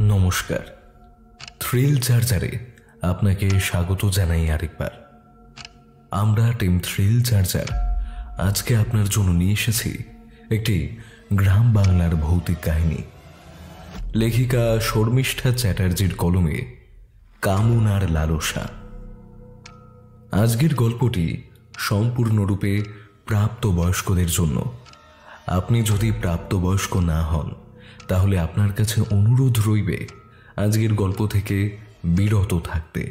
নমস্কার, থ্রিল চার্জারে আপনাকে স্বাগত জানাই আরেকবার। আমরা টিম থ্রিল চার্জার আজকে আপনার জন্য নিয়ে এসেছি একটি গ্রাম বাংলার ভৌতিক কাহিনী। লেখিকা শর্মিষ্ঠা চ্যাটার্জির কলমে কামনার লালসা। আজকের গল্পটি সম্পূর্ণরূপে প্রাপ্তবয়স্কদের জন্য। আপনি যদি প্রাপ্তবয়স্ক না হন তাহলে আপনার কাছে অনুরোধ রইবে আজকের গল্প থেকে বিরত থাকতে।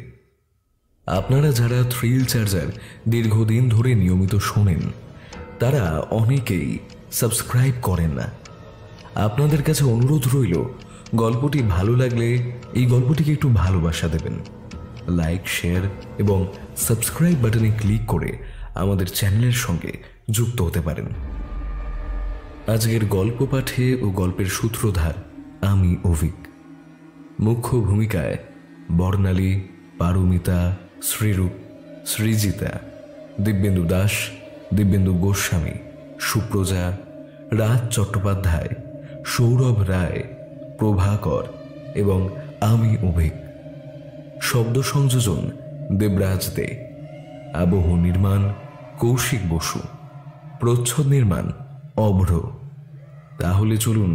আপনারা যারা থ্রিল চার্জার দীর্ঘদিন ধরে নিয়মিত শোনেন তারা অনেকেই সাবস্ক্রাইব করেন না। আপনাদের কাছে অনুরোধ রইল, গল্পটি ভালো লাগলে এই গল্পটিকে একটু ভালোবাসা দেবেন। লাইক, শেয়ার এবং সাবস্ক্রাইব বাটনে ক্লিক করে আমাদের চ্যানেলের সঙ্গে যুক্ত হতে পারেন। আজকের গল্প পাঠে ও গল্পের সূত্রধার আমি অভিক। মুখ্য ভূমিকায় বর্ণালী, পারমিতা, শ্রীরূপ, সৃজিতা, দিব্যেন্দু দাস, দিব্যেন্দু গোস্বামী, সুপ্রজা, রাজ চট্টোপাধ্যায়, সৌরভ রায়, প্রভাকর এবং আমি অভিক। শব্দ সংযোজন দেবরাজ দে। আবহ নির্মাণ কৌশিক বসু। প্রচ্ছদ নির্মাণ অভ্র। তাহলে চলুন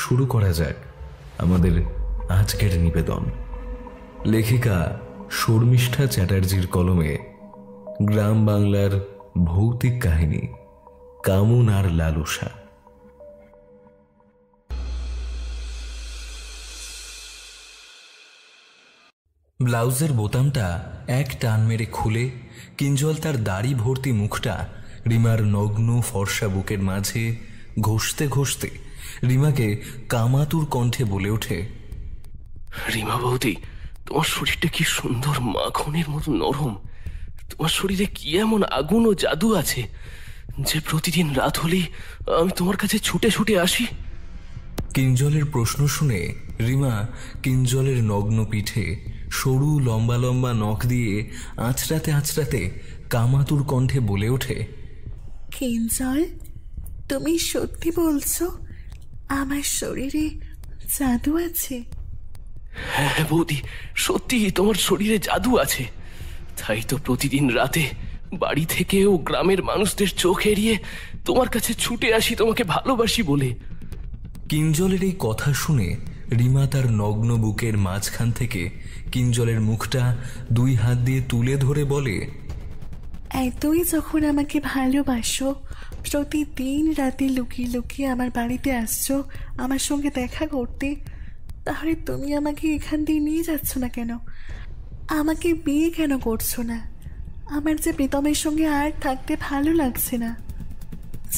শুরু করা যাক আমাদের আজকের নিবেদন। লেখিকা শর্মিষ্ঠা চ্যাটার্জির কলমে গ্রাম বাংলার ভৌতিক কাহিনী কামনার লালসা। ব্লাউজের বোতামটা এক টান মেরে খুলে কিঞ্জল তার দাড়ি ভর্তি মুখটা রিমার নগ্ন ফর্সা বুকের মাঝে ঘষতে ঘষতে রিমাকে কামাতুর কণ্ঠে বলে ওঠে, রিমা বৌদি, তোমার শরীরটা কি সুন্দর মাখনের মতো নরম। তোমার শরীরে কি এমন আগুন ও জাদু আছে যে প্রতিদিন রাত হলেই আমি তোমার কাছে ছুটে ছুটে আসি? কিঞ্জলের প্রশ্ন শুনে রিমা কিঞ্জলের নগ্ন পিঠে সরু লম্বা লম্বা নখ দিয়ে আঁচড়াতে আঁচড়াতে কামাতুর কণ্ঠে বলে ওঠে, কিঞ্জল, তুমি সত্যি বলছো আমার শরীরে জাদু আছে? হ্যাঁ বৌদি, সত্যি তোমার শরীরে জাদু আছে। তাই তো প্রতিদিন রাতে বাড়ি থেকে ও গ্রামের মানুষদের চোখ এড়িয়ে তোমার কাছে ছুটে আসি তোমাকে ভালোবাসি বলে। কিঞ্জলের এই কথা শুনে রিমা তার নগ্ন বুকের মাঝখান থেকে কিঞ্জলের মুখটা দুই হাত দিয়ে তুলে ধরে বলে, এতই যখন আমাকে ভালোবাসো, প্রতিদিন রাতে লুকিয়ে লুকিয়ে আমার বাড়িতে আসছো আমার সঙ্গে দেখা করতে, তাহলে তুমি আমাকে এখান দিয়ে নিয়ে যাচ্ছ না কেন? আমাকে বিয়ে কেন করছো না? আমার যে প্রীতমের সঙ্গে আর থাকতে ভালো লাগছে না।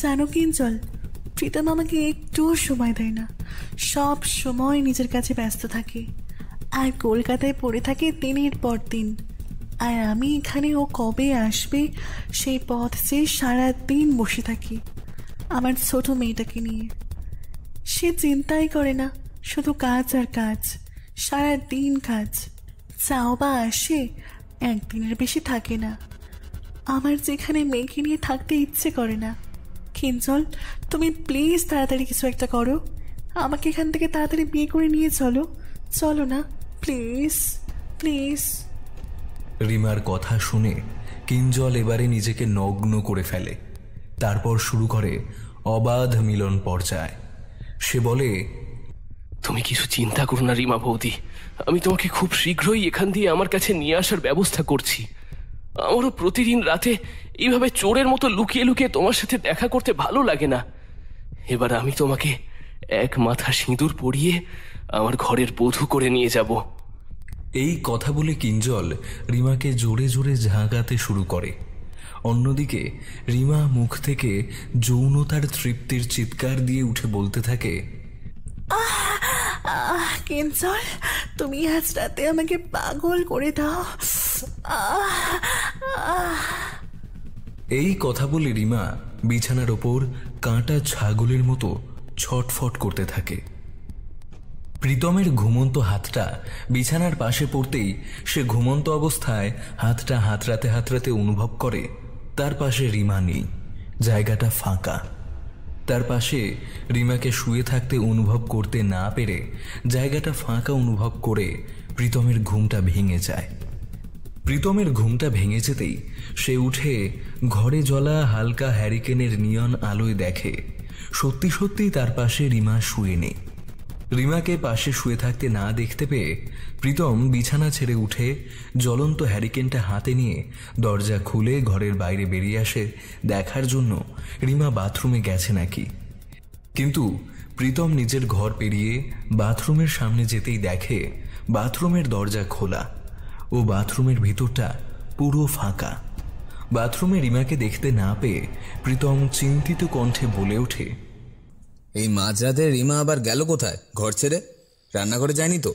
জানো কিঞ্জল, প্রীতম আমাকে একটুও সময় দেয় না, সব সময় নিজের কাছে ব্যস্ত থাকে আর কলকাতায় পড়ে থাকে দিনের পর দিন। আর আমি এখানে ও কবে আসবে সেই পথ চেয়ে সারাদিন বসে থাকি আমার ছোট মেয়েটাকে নিয়ে। সে চিন্তাই করে না, শুধু কাজ আর কাজ, সারাদিন কাজ। চাও বা আসে একদিনের বেশি থাকে না। আমার যেখানে মেয়েকে নিয়ে থাকতে ইচ্ছে করে না। কিঞ্জল, তুমি প্লিজ তাড়াতাড়ি কিছু একটা করো, আমাকে এখান থেকে তাড়াতাড়ি বিয়ে করে নিয়ে চলো। চলো না, প্লিজ প্লিজ। রিমার কথা শুনে কিঞ্জল এবারে নিজেকে নগ্ন করে ফেলে। তারপর শুরু করে অবাধ মিলন পর্যায়। সে বলে, তুমি কিছু চিন্তা করো না রিমা বৌদি, আমি তোমাকে খুব শীঘ্রই এখান দিয়ে আমার কাছে নিয়ে আসার ব্যবস্থা করছি। আমারও প্রতিদিন রাতে এইভাবে চোরের মতো লুকিয়ে লুকিয়ে তোমার সাথে দেখা করতে ভালো লাগে না। এবার আমি তোমাকে এক মাথা সিঁদুর পরিয়ে আমার ঘরের বধূ করে নিয়ে যাব। এই কথা বলে কিঞ্জল রিমাকে জোরে জোরে ঝাঁকাতে শুরু করে। অন্যদিকে রিমা মুখ থেকে যৌনতার তৃপ্তির চিৎকার দিয়ে উঠে বলতে থাকে, কিঞ্জল, তুমি আজ রাতে আমাকে পাগল করে দাও। এই কথা বলে রিমা বিছানার ওপর কাঁটা ছাগলের মতো ছটফট করতে থাকে। প্রীতমের ঘুমন্ত হাতটা বিছানার পাশে পড়তেই সে ঘুমন্ত অবস্থায় হাতটা হাতড়াতে হাতড়াতে অনুভব করে তার পাশে রিমা নেই, জায়গাটা ফাঁকা। তার পাশে রিমাকে শুয়ে থাকতে অনুভব করতে না পেরে জায়গাটা ফাঁকা অনুভব করে প্রীতমের ঘুমটা ভেঙে যায়। প্রীতমের ঘুমটা ভেঙে যেতেই সে উঠে ঘরে জ্বলা হালকা হ্যারিকেনের নিয়ন আলোয় দেখে সত্যি সত্যি তার পাশে রিমা শুয়ে নেই। রিমাকে পাশে শুয়ে থাকতে না দেখতে পেয়ে প্রীতম বিছানা ছেড়ে উঠে জ্বলন্ত হ্যারিকেনটা হাতে নিয়ে দরজা খুলে ঘরের বাইরে বেরিয়ে আসে দেখার জন্য রিমা বাথরুমে গেছে নাকি। কিন্তু প্রীতম নিজের ঘর পেরিয়ে বাথরুমের সামনে যেতেই দেখে বাথরুমের দরজা খোলা ও বাথরুমের ভিতরটা পুরো ফাঁকা। বাথরুমে রিমাকে দেখতে না পেয়ে প্রীতম চিন্তিত কণ্ঠে বলে ওঠে, এই মাঝরাতে রিমা আবার গেল কোথায়? ঘর ছেড়ে রান্নাঘরে যায়নি তো?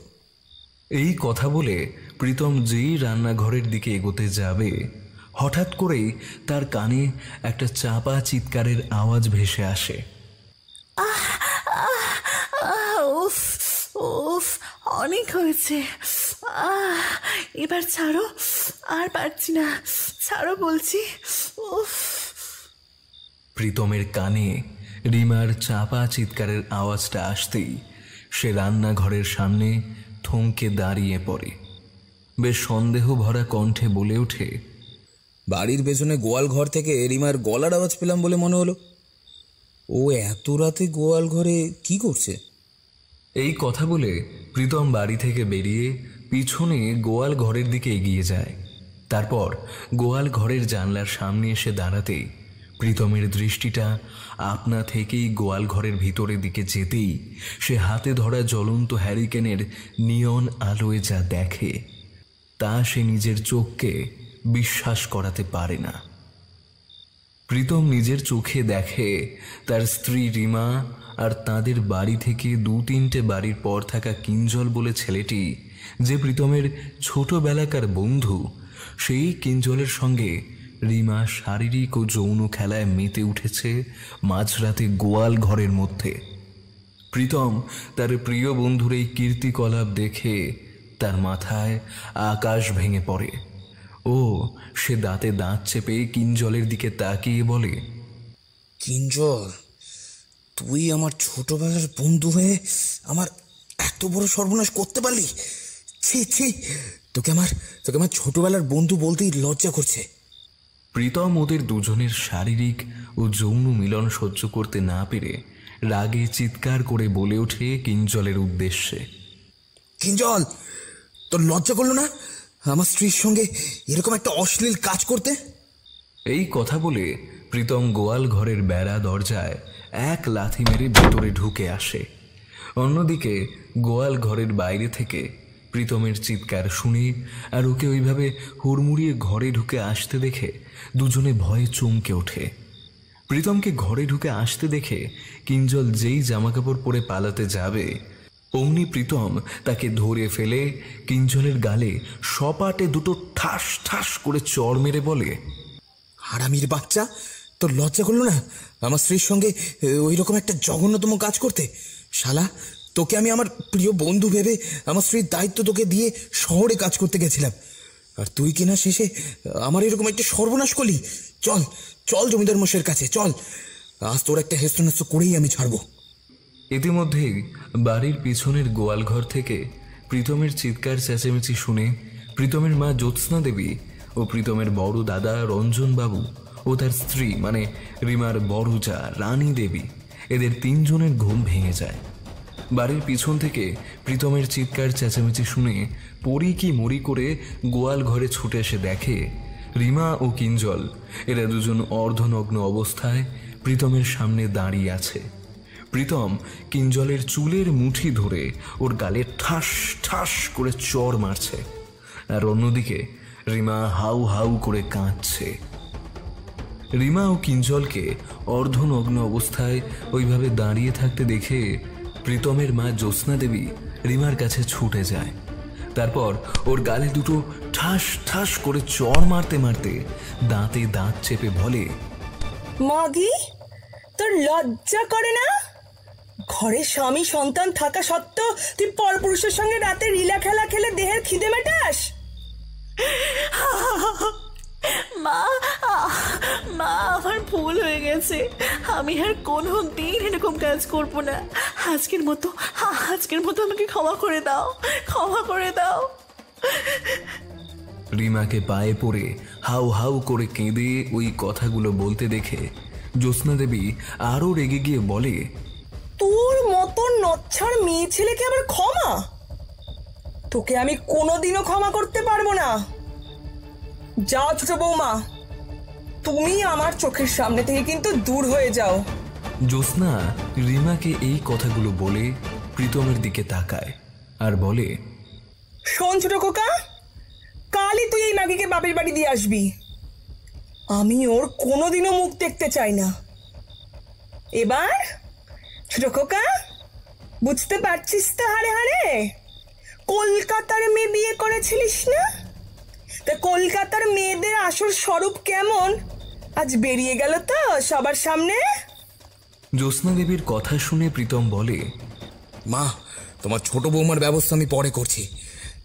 এই কথা বলে প্রীতম যেই রান্নাঘরের দিকে এগোতে যাবে হঠাৎ করেই তার কানে একটা চাপা চিৎকারের আওয়াজ ভেসে আসে। উফ উফ, অনেক হয়েছে। এবার ছাড়ো, আর পারছি না, ছাড়ো বলছি। উফ। প্রীতমের কানে রিমার চাপা চিৎকারের আওয়াজটা আসতেই সে রান্নাঘরের সামনে থমকে দাঁড়িয়ে পড়ে। বেশ সন্দেহ ভরা কণ্ঠে বলে ওঠে, বাড়ির পেছনে গোয়াল ঘর থেকে রিমার গলার আওয়াজ পেলাম বলে মনে হলো। ও এত রাতে গোয়াল ঘরে কি করছে? এই কথা বলে প্রীতম বাড়ি থেকে বেরিয়ে পিছনে গোয়াল ঘরের দিকে এগিয়ে যায়। তারপর গোয়াল ঘরের জানলার সামনে এসে দাঁড়াতেই প্রীতমের দৃষ্টিটা আপনা থেকেই গোয়াল ঘরের ভিতরের দিকে যেতেই সে হাতে ধরা জ্বলন্ত হ্যারিকেনের নিয়ন আলোয় যা দেখে তা সে নিজের চোখকে বিশ্বাস করাতে পারে না। প্রীতম নিজের চোখে দেখে তার স্ত্রী রিমা আর তাদের বাড়ি থেকে 2-3টে বাড়ির পর থাকা কিঞ্জল বলে ছেলেটি, যে প্রীতমের ছোটবেলাকার বন্ধু, সেই কিঞ্জলের সঙ্গে রিমা শারীরিক ও যৌন খেলায় মেতে উঠেছে মাঝরাতে গোয়াল ঘরের মধ্যে। প্রীতম তার প্রিয় বন্ধুর এই কীর্তিকলাপ দেখে তার মাথায় আকাশ ভেঙে পড়ে ও সে দাঁতে দাঁত চেপে কিঞ্জলের দিকে তাকিয়ে বলে, কিঞ্জল, তুই আমার ছোটবেলার বন্ধু হয়ে আমার এত বড় সর্বনাশ করতে পারলি? ছি ছি, তোকে আমার ছোটবেলার বন্ধু বলতেই লজ্জা করছে। প্রীতম ওদের দুজনের শারীরিক ও যৌন মিলন সহ্য করতে না পেরে রাগে চিৎকার করে বলে ওঠে কিঞ্জলের উদ্দেশ্যে, কিঞ্জল, তোর লজ্জা করলো না আমার স্ত্রীর সঙ্গে এরকম একটা অশ্লীল কাজ করতে? এই কথা বলে প্রীতম গোয়াল ঘরের বেড়া দরজায় এক লাথি মেরে ভেতরে ঢুকে আসে। অন্যদিকে গোয়াল ঘরের বাইরে থেকে প্রীতমের চিৎকার শুনে আর ওকে ওইভাবে হুড়মুড়িয়ে ঘরে ঢুকে আসতে দেখে দুজনে ভয়ে চমকে ওঠে। প্রীতমকে ঘরে ঢুকে আসতে দেখে কিঞ্জল যেই জামাকাপড় পরে পালাতে যাবে অমনি প্রীতম তাকে ধরে ফেলে কিঞ্জলের গালে সপাটে দুটো ঠাস ঠাস করে চড় মেরে বলে, হারামির বাচ্চা, তোর লজ্জা করলো না আমার স্ত্রীর সঙ্গে ওই রকম একটা জঘন্যতম কাজ করতে? শালা, তোকে আমি আমার প্রিয় বন্ধু ভেবে আমার স্ত্রীর দায়িত্ব তোকে দিয়ে শহরে কাজ করতে গেছিলাম, আর তুই কিনা শেষে আমার এরকম একটা সর্বনাশ করলি। চল চল জমিদার মশাইয়ের কাছে চল, আজ তোর একটা হেস্তনেস্ত করেই আমি ছাড়বো। ইতিমধ্যেই বাড়ির পিছনের গোয়াল ঘর থেকে প্রীতমের চিৎকার চেঁচামেচি শুনে প্রীতমের মা জ্যোৎস্না দেবী ও প্রীতমের বড় দাদা রঞ্জন বাবু ও তার স্ত্রী মানে রিমার বড় যা রানী দেবী, এদের 3 জনের ঘুম ভেঙে যায়। বাড়ির পিছন থেকে প্রীতমের চিৎকার চেঁচামেচি শুনে পড়ি কি মরি করে গোয়াল ঘরে ছুটে এসে দেখে রিমা ও কিঞ্জল এরা দুজন অর্ধনগ্ন অবস্থায় প্রীতমের সামনে দাঁড়িয়ে আছে। প্রীতম কিঞ্জলের চুলের মুঠি ধরে ওর গালে ঠাস ঠাস করে চড় মারছে, আর অন্যদিকে রিমা হাউ হাউ করে কাঁদছে। রিমা ও কিঞ্জলকে অর্ধনগ্ন অবস্থায় ওইভাবে দাঁড়িয়ে থাকতে দেখে প্রীতমের মা জ্যোৎস্না দেবী রিমার কাছে ছুটে যায়। তারপর ওর গালে দুটো ঠাস ঠাস করে চড় মারতে মারতে দাঁতে দাঁত চেপে বলে, মাগি, তোর লজ্জা করে না? ঘরে স্বামী সন্তান থাকা সত্ত্বেও তুই পরপুরুষের সঙ্গে রাতে লীলা খেলা খেলে দেহের খিদে মেটাস? মা, মা আমার ভুল হয়ে গেছে। আমি আর কোনো দিন এরকম কাজ করব না। আজকের মতো আমাকে ক্ষমা করে দাও, ক্ষমা করে দাও। রিমাকে পায়ে পড়ে হাউ হাউ করে কেঁদে ওই কথাগুলো বলতে দেখে জ্যোৎস্না দেবী আরো রেগে গিয়ে বলে, তোর মতন নচ্ছার মেয়ে ছেলেকে আবার ক্ষমা? তোকে আমি কোনোদিনও ক্ষমা করতে পারবো না। যাও ছোট বৌমা, তুমি আমার চোখের সামনে থেকে কিন্তু দূর হয়ে যাও। জ্যোৎস্না রিমাকে এই কথাগুলো বলে প্রীতমের দিকে তাকায় আর বলে, শোন ছোট খোকা, কালই তুই এই মাগিকে বাপের বাড়ি দিয়ে আসবি। আমি ওর কোনোদিনও মুখ দেখতে চাই না। এবার ছোট খোকা, বুঝতে পারছিস তো হারে হারে? কলকাতার মেয়ে বিয়ে করেছিলিস না? তা কলকাতার মেয়েদের আসল স্বরূপ কেমন আজ বেরিয়ে গেল তো সবার সামনে। জ্যোৎস্না দেবীর কথা শুনে প্রীতম বলে, মা, তোমার ছোট বৌমার ব্যবস্থা আমি পরে করছি।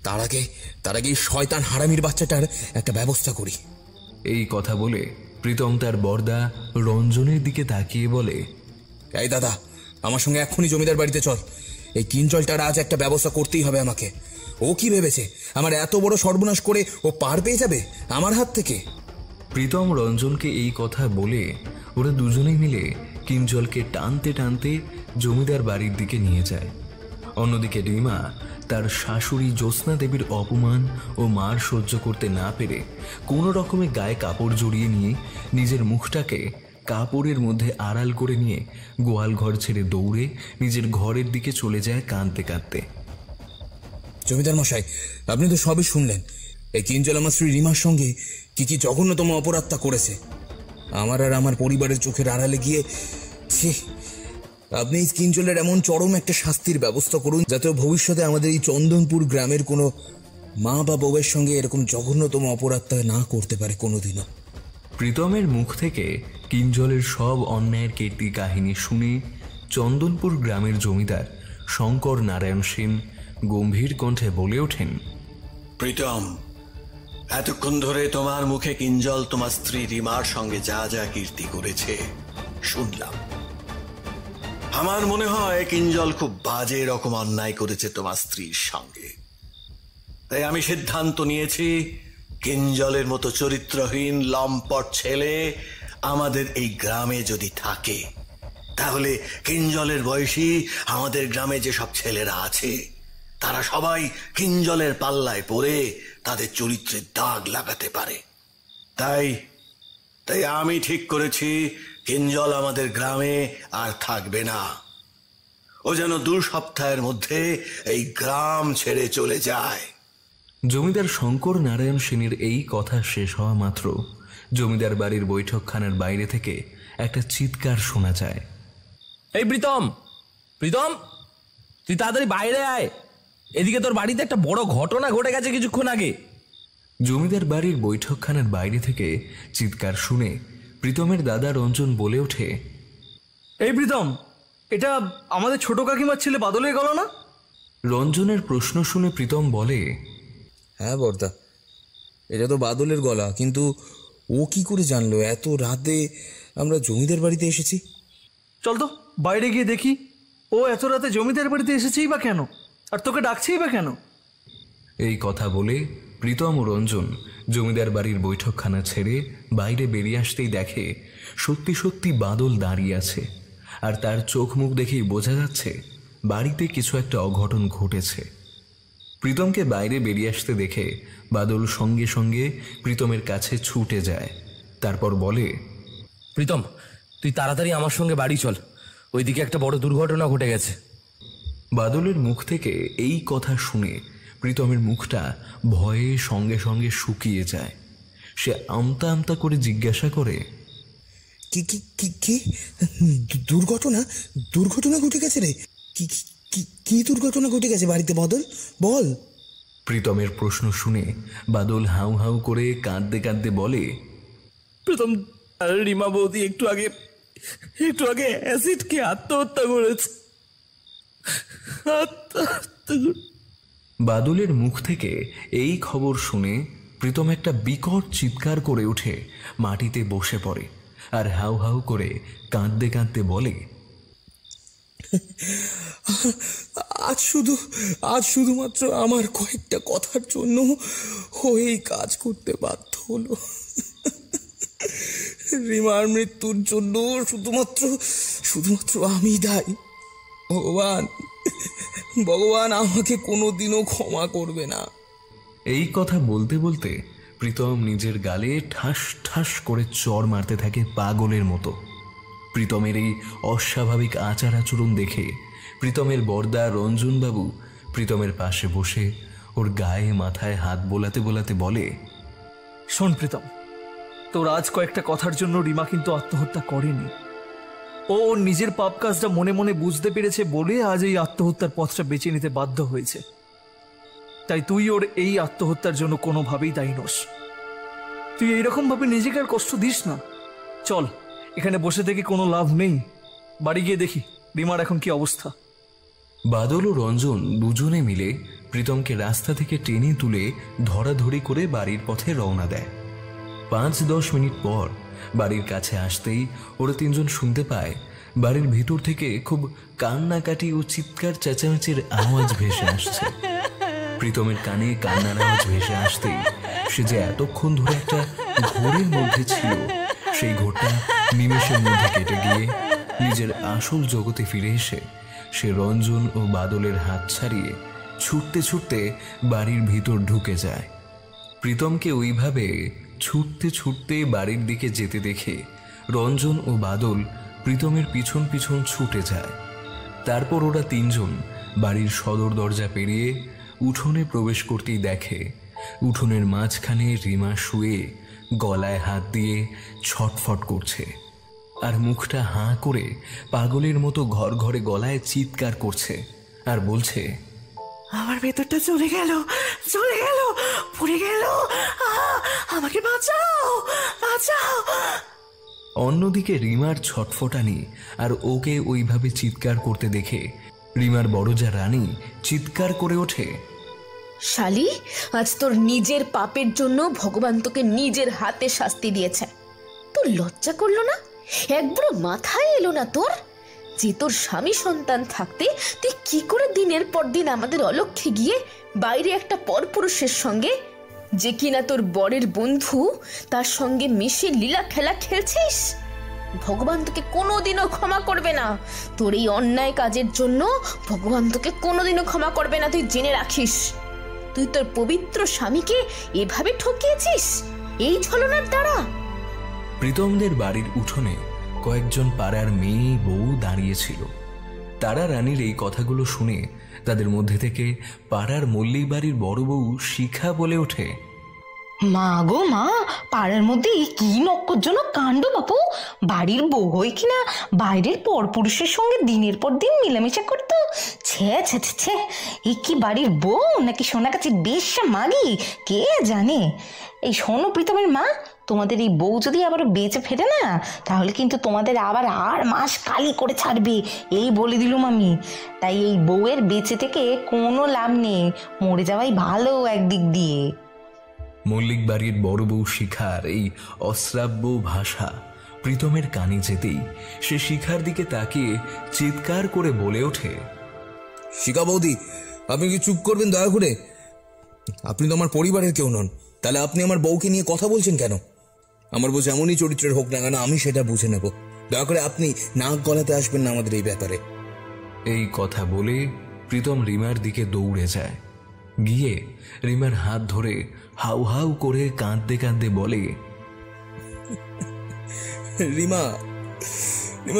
তার আগে এই শয়তান হারামির বাচ্চাটার একটা ব্যবস্থা করি। এই কথা বলে প্রীতম তার বরদা রঞ্জনের দিকে তাকিয়ে বলে, এই দাদা, আমার সঙ্গে এক্ষুনি জমিদার বাড়িতে চল। এই কিঞ্চলটার আজ একটা ব্যবস্থা করতেই হবে আমাকে। ও কি ভেবেছে আমার এত বড় সর্বনাশ করে ও পার পেয়ে যাবে আমার হাত থেকে? প্রীতম রঞ্জনকে এই কথা বলে ওরা দুজনেই মিলে কিঞ্জলকে টানতে টানতে জমিদার বাড়ির দিকে নিয়ে যায়। অন্যদিকে রিমা তার শাশুড়ি জ্যোৎস্না দেবীর অপমান ও মার সহ্য করতে না পেরে কোনো রকমে গায়ে কাপড় জড়িয়ে নিয়ে নিজের মুখটাকে কাপড়ের মধ্যে আড়াল করে নিয়ে গোয়াল ঘর ছেড়ে দৌড়ে নিজের ঘরের দিকে চলে যায় কাঁদতে কাঁদতে। জমিদার মশাই, আপনি তো সবই শুনলেন। এই কিঞ্জল আমার স্ত্রী রিমার সঙ্গে কি কি জঘন্যতম অপরাধটা করেছে। আমার আর আমার পরিবারের চোখের আড়ালে গিয়ে আপনি এই কিঞ্জলের এমন চরম একটা শাস্তির ব্যবস্থা করুন যাতে ভবিষ্যতে আমাদের এই চন্দনপুর গ্রামের কোনো মা বা বউয়ের সঙ্গে এরকম জঘন্যতম অপরাধটা না করতে পারে কোনোদিনও। প্রীতমের মুখ থেকে কিঞ্জলের সব অন্যায়ের কীর্তি কাহিনী শুনে চন্দনপুর গ্রামের জমিদার শঙ্কর নারায়ণ সেন গম্ভীর কণ্ঠে বলে ওঠেন, প্রীতম, এতক্ষণ ধরে তোমার মুখে কিঞ্জল তোমার স্ত্রী রিমার সঙ্গে যা যা কীর্তি করেছে শুনলাম। আমার মনে হয় কিঞ্জল খুব বাজে রকম অন্যায় করেছে তোমার স্ত্রীর সঙ্গে। তাই আমি সিদ্ধান্ত নিয়েছি, কিঞ্জলের মতো চরিত্রহীন লম্পট ছেলে আমাদের এই গ্রামে যদি থাকে, তাহলে কিঞ্জলের বয়সী আমাদের গ্রামে যেসব ছেলেরা আছে তারা সবাই কিঞ্জলের পাল্লায় পড়ে তাদের চরিত্রের দাগ লাগাতে পারে। তাই আমি ঠিক করেছি, কিঞ্জল আমাদের গ্রামে আর থাকবে না। ও যেন 2 সপ্তাহের মধ্যে এই গ্রাম ছেড়ে চলে যায়। জমিদার শঙ্কর নারায়ণ সেনের এই কথা শেষ হওয়া মাত্র জমিদার বাড়ির বৈঠকখানার বাইরে থেকে একটা চিৎকার শোনা যায়, এই প্রীতম, প্রীতম, তুই তাড়াতাড়ি বাইরে আয়। এদিকে তোর বাড়িতে একটা বড় ঘটনা ঘটে গেছে কিছুক্ষণ আগে। জমিদার বাড়ির বৈঠকখানার বাইরে থেকে চিৎকার শুনে প্রীতমের দাদা রঞ্জন বলে ওঠে, এই প্রীতম, এটা আমাদের ছোট কাকিমার ছেলে বাদলের গলা না? রঞ্জনের প্রশ্ন শুনে প্রীতম বলে, হ্যাঁ বর্দা, এটা তো বাদলের গলা, কিন্তু ও কি করে জানলো এত রাতে আমরা জমিদার বাড়িতে এসেছি? চল তো বাইরে গিয়ে দেখি, ও এত রাতে জমিদার বাড়িতে এসেছেই বা কেন, আর তোকে ডাকছেই বা কেন? এই কথা বলে প্রীতম ও রঞ্জন জমিদার বাড়ির বৈঠকখানা ছেড়ে বাইরে বেরিয়ে আসতেই দেখে সত্যি সত্যি বাদল দাঁড়িয়ে আছে, আর তার চোখ মুখ দেখেই বোঝা যাচ্ছে বাড়িতে কিছু একটা অঘটন ঘটেছে। প্রীতমকে বাইরে বেরিয়ে আসতে দেখে বাদল সঙ্গে সঙ্গে প্রীতমের কাছে ছুটে যায়। তারপর বলে, প্রীতম, তুই তাড়াতাড়ি আমার সঙ্গে বাড়ি চল, ওইদিকে একটা বড় দুর্ঘটনা ঘটে গেছে। বাদলের মুখ থেকে এই কথা শুনে প্রীতমের মুখটা ভয়ে সঙ্গে সঙ্গে শুকিয়ে যায়। সে আমতা আমতা করে জিজ্ঞাসা করে, কি কি কি কি দুর্ঘটনা দুর্ঘটনা ঘটে গেছে রে? কি কি কি দুর্ঘটনা ঘটে গেছে বাড়িতে বাদল, বল। প্রীতমের প্রশ্ন শুনে বাদল হাউ হাউ করে কাঁদতে কাঁদতে বলে, প্রীতম, রিমা বৌদি একটু আগে অ্যাসিড খেয়ে আত্মহত্যা করেছে। বাদলের মুখ থেকে এই খবর শুনে প্রীতম একটা বিকট চিৎকার করে উঠে মাটিতে বসে পড়ে আর হাউ হাউ করে কাঁদতে কাঁদতে বলে, আজ শুধুমাত্র আমার কয়েকটা কথার জন্য ও এই কাজ করতে বাধ্য হলো। রিমার মৃত্যুর জন্য শুধুমাত্র আমি দায়ী। ভগবান আমাকে কোনোদিনও ক্ষমা করবে না। এই কথা বলতে বলতে প্রীতম নিজের গালে ঠাস ঠাস করে চড় মারতে থাকে পাগলের মতো। প্রীতমের এই অস্বাভাবিক আচার আচরণ দেখে প্রীতমের বরদা রঞ্জনবাবু প্রীতমের পাশে বসে ওর গায়ে মাথায় হাত বোলাতে বোলাতে বলে, শোন প্রীতম, তোর আজ কয়েকটা কথার জন্য রিমা কিন্তু আত্মহত্যা করেনি। ও ওর নিজের পাপ কাজটা মনে মনে বুঝতে পেরেছে বলে আজ এই আত্মহত্যার পথটা বেছে নিতে বাধ্য হয়েছে। তাই তুই ওর এই আত্মহত্যার জন্য কোনোভাবেই দায়ী নস। তুই এইরকম ভাবে নিজেকে আর কষ্ট দিস না। চল, এখানে বসে থেকে কোনো লাভ নেই, বাড়ি গিয়ে দেখি রিমার এখন কি অবস্থা। বাদল ও রঞ্জন দুজনে মিলে প্রীতমকে রাস্তা থেকে টেনে তুলে ধরাধরি করে বাড়ির পথে রওনা দেয়। 5-10 মিনিট পর বাড়ির কাছে আসতেই ওরা তিনজন শুনতে পায় বাড়ির ভিতর থেকে খুব কান্নাকাটি ও চিৎকার চেঁচামেচির আওয়াজ ভেসে আসছে। প্রীতমের কানে কান্নার আওয়াজ ভেসে আসতেই সে যে এতক্ষণ ধরে একটা ঘোরের মধ্যে ছিল, সেই ঘোরটা নিমেষের মধ্যে কেটে গিয়ে নিজের আসল জগতে ফিরে এসে সে রঞ্জন ও বাদলের হাত ছাড়িয়ে ছুটতে ছুটতে বাড়ির ভিতর ঢুকে যায়। প্রীতমকে ওইভাবে ছুটতে ছুটতে বাড়ির দিকে যেতে দেখে রঞ্জন ও বাদল প্রীতমের পিছন পিছন ছুটে যায়। তারপর ওরা তিনজন বাড়ির সদর দরজা পেরিয়ে উঠোনে প্রবেশ করতেই দেখে উঠোনের মাঝখানে রিমা শুয়ে গলায় হাত দিয়ে ছটফট করছে আর মুখটা হাঁ করে পাগলের মতো ঘর ঘরে গলায় চিৎকার করছে আর বলছে, আমার ভেতরটা চলে গেল, পড়ে গেল, আমাকে বাঁচাও, বাঁচাও। অন্যদিকে রিমার ছটফটানি আর ওকে ওইভাবে চিৎকার করতে দেখে রিমার বড়জা রানী চিৎকার করে ওঠে, শালি, আজ তোর নিজের পাপের জন্য ভগবান তোকে নিজের হাতে শাস্তি দিয়েছে। তোর লজ্জা করলো না? একবারও মাথায় এলো না তোর যে তোর স্বামী সন্তান থাকতে তুই কি করে দিনের পর দিন আমাদের অলক্ষ্যে গিয়ে বাইরে একটা পরপুরুষের সঙ্গে, যে কিনা তোর বরের বন্ধু, তার সঙ্গে মিশে লীলা খেলা খেলছিস? ভগবান তোকে কোনোদিনও ক্ষমা করবে না। তোর এই অন্যায় কাজের জন্য ভগবান তোকে কোনোদিনও ক্ষমা করবে না, তুই জেনে রাখিস। তুই তোর পবিত্র স্বামীকে এভাবে ঠকিয়েছিস এই ছলনার দ্বারা। প্রীতমদের বাড়ির উঠোনে কয়েকজন পাড়ার মেয়ে বউ দাঁড়িয়েছিল। তারা রানীর এই কথাগুলো শুনে তাদের মধ্যে থেকে পাড়ার মল্লিক বাড়ির বড় বউ শিখা বলে ওঠে, মা গো মা, পাড়ার মধ্যে কি নক্করজনক কাণ্ড বাপু! বাড়ির বউ হয়ে কিনা বাইরের পরপুরুষের সঙ্গে দিনের পর দিন মেলামেশা করতো। ছে ছে ছে, এ কি বাড়ির বউ নাকি সোনাগাছির বেশ্যা মাগি কে জানে। এই শোনো প্রীতমের মা, তোমাদের এই বউ যদি আবার বেঁচে ফেরে না, তাহলে কিন্তু তোমাদের আবার 8 মাস কালি করে ছাড়বে, এই বলে দিলুম আমি। তাই এই বউয়ের বেঁচে থেকে কোনো লাভ নেই, মরে যাওয়াই ভালো একদিক দিয়ে। মল্লিক বাড়ির বড় বউ শিখার এই অশ্রাব্য ভাষা প্রীতমের কানে যেতেই সে শিখার দিকে তাকিয়ে চিৎকার করে বলে ওঠে, শিখা বৌদি, আপনি কি চুপ করবেন দয়া করে? আপনি তো আমার পরিবারের কেউ নন, তাহলে আপনি আমার বউকে নিয়ে কথা বলছেন কেন? আমার বউ যেমনই চরিত্রের হোক না কেন, আমি সেটা বুঝে নেব। দয়া করে আপনি নাক গলাতে আসবেন না আমাদের এই ব্যাপারে। এই কথা বলে প্রীতম রিমার দিকে দৌড়ে যায়। গিয়ে রিমার হাত ধরে হাউ হাউ করে কাঁদতে কাঁদতে বলে, রিমা,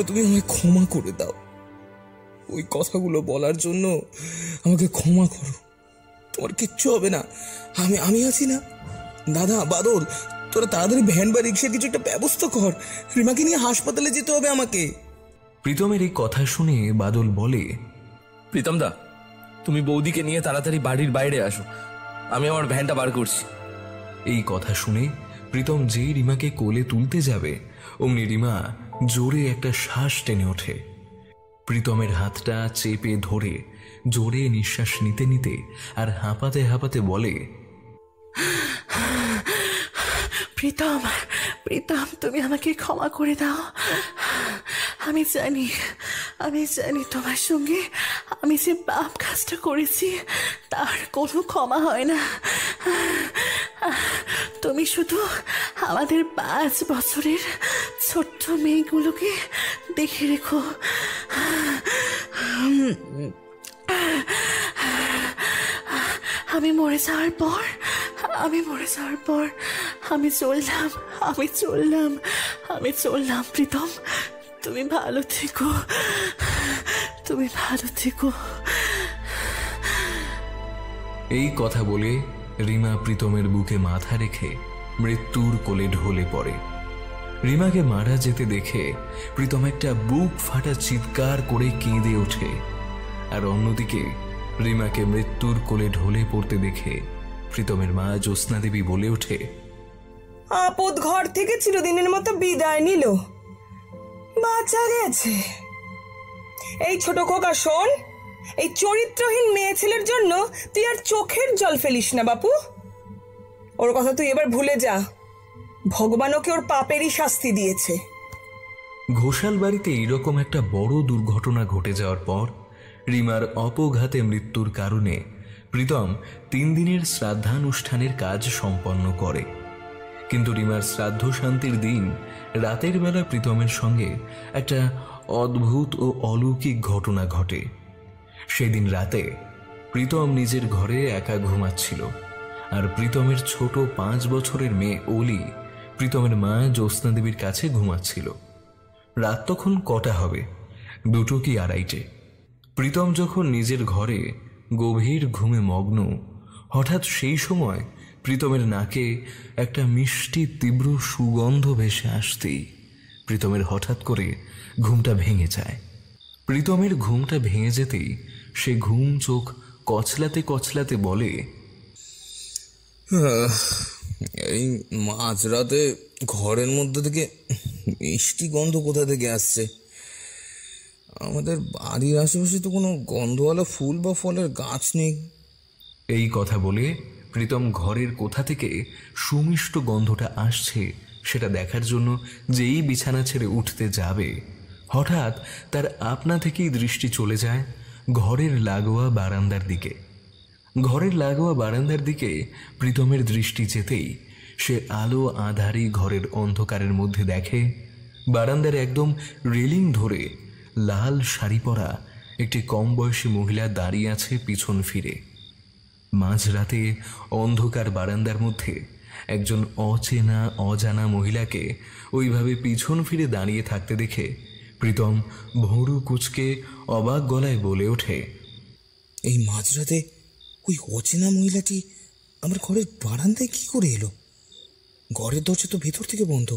তুমি আমায় ক্ষমা করে দাও। ওই কথাগুলো বলার জন্য আমাকে ক্ষমা করো। তোমার কিচ্ছু হবে না, আমি আছি না। দাদা, বাদল, তোরা তাড়াতাড়ি ভ্যান বা রিক্সার কিছু একটা ব্যবস্থা কর। রিমাকে নিয়ে হাসপাতালে যেতে হবে আমাকে। প্রীতমের এই কথা শুনে বাদল বলে, প্রীতম দা, তুমি বৌদিকে নিয়ে তাড়াতাড়ি বাড়ির বাইরে আসো, আমি আমার ভ্যানটা বার করছি। এই কথা শুনে প্রীতম যেই রিমাকে কোলে তুলতে যাবে অমনি রিমা জোরে একটা শ্বাস টেনে ওঠে। প্রীতমের হাতটা চেপে ধরে জোরে নিঃশ্বাস নিতে নিতে আর হাঁপাতে হাঁপাতে বলে, প্রীতম, প্রীতম, তুমি আমাকে ক্ষমা করে দাও। আমি জানি তোমার সঙ্গে আমি যে পাপ কাজটা করেছি তার কোনো ক্ষমা হয় না। তুমি শুধু আমাদের 5 বছরের ছোট্ট মেয়েগুলোকে দেখে রেখো। আমি মরে যাওয়ার পর আমি চললাম প্রীতম। তুমি ভালো থেকো। এই কথা বলে রিমা প্রীতমের বুকে মাথা রেখে মৃত্যুর কোলে ঢলে পড়ে। রিমাকে মারা যেতে দেখে প্রীতম একটা বুক ফাটা চিৎকার করে কেঁদে ওঠে। আর অন্যদিকে রিমাকে মৃত্যুর কোলে ঢলে পড়তে দেখে প্রীতমের মা জ্যোৎস্না দেবী বলে ওঠে, আপদ ঘর থেকে চিরদিনের মতো বিদায় নিল, বাঁচা গেছে। এই ছোট খোকা শোন, এই চরিত্রহীন মেয়ে ছেলের জন্য তুই আর চোখের জল ফেলিস না বাপু। ওর কথা তুই এবার ভুলে যা। ভগবান ওকে ওর পাপেরই শাস্তি দিয়েছে। ঘোষাল বাড়িতে এইরকম একটা বড় দুর্ঘটনা ঘটে যাওয়ার পর রিমার অপঘাতে মৃত্যুর কারণে প্রীতম 3 দিনের শ্রাদ্ধানুষ্ঠানের কাজ সম্পন্ন করে। কিন্তু রিমার শ্রাদ্ধ শান্তির দিন রাতের বেলা প্রীতমের সঙ্গে একটা অদ্ভুত ও অলৌকিক ঘটনা ঘটে। সেদিন রাতে প্রীতম নিজের ঘরে একা ঘুমাচ্ছিল, আর প্রীতমের ছোট 5 বছরের মেয়ে অলি প্রীতমের মা জ্যোৎস্না দেবীর কাছে ঘুমাচ্ছিল। রাত তখন কটা হবে, 2 কি 2:30। প্রীতম যখন নিজের ঘরে গভীর ঘুমে মগ্ন, হঠাৎ সেই সময় প্রীতমের নাকে একটা মিষ্টি তীব্র সুগন্ধ ভেসে আসতেই প্রীতমের হঠাৎ করে ঘুমটা ভেঙে যায়। প্রীতমের ঘুমটা ভেঙে যেতেই সে ঘুম চোখ কচলাতে কচলাতে বলে, এই মাঝরাতে ঘরের মধ্যে থেকে মিষ্টি গন্ধ কোথা থেকে আসছে? আমাদের বাড়ির আশেপাশে তো কোনো গন্ধওয়ালা ফুল বা ফলের গাছ নেই। এই কথা বলে প্রীতম ঘরের কোথা থেকে সুমিষ্ট গন্ধটা আসছে সেটা দেখার জন্য যেই বিছানা ছেড়ে উঠতে যাবে, হঠাৎ তার আপনা থেকেই দৃষ্টি চলে যায় ঘরের লাগোয়া বারান্দার দিকে। ঘরের লাগোয়া বারান্দার দিকে প্রীতমের দৃষ্টি যেতেই সে আলো আঁধারি ঘরের অন্ধকারের মধ্যে দেখে বারান্দার একদম রেলিং ধরে লাল শাড়ি পরা একটি কম বয়সী মহিলা দাঁড়িয়ে আছে পিছন ফিরে। মাঝরাতে অন্ধকার বারান্দার মধ্যে একজন অচেনা অজানা মহিলাকে ওইভাবে পিছন ফিরে দাঁড়িয়ে থাকতে দেখে প্রীতম ভুরু কুঁচকে অবাক গলায় বলে ওঠে, এই মাঝরাতে ওই অচেনা মহিলাটি আমার ঘরের বারান্দায় কি করে এলো? ঘরের দরজা তো ভেতর থেকে বন্ধ।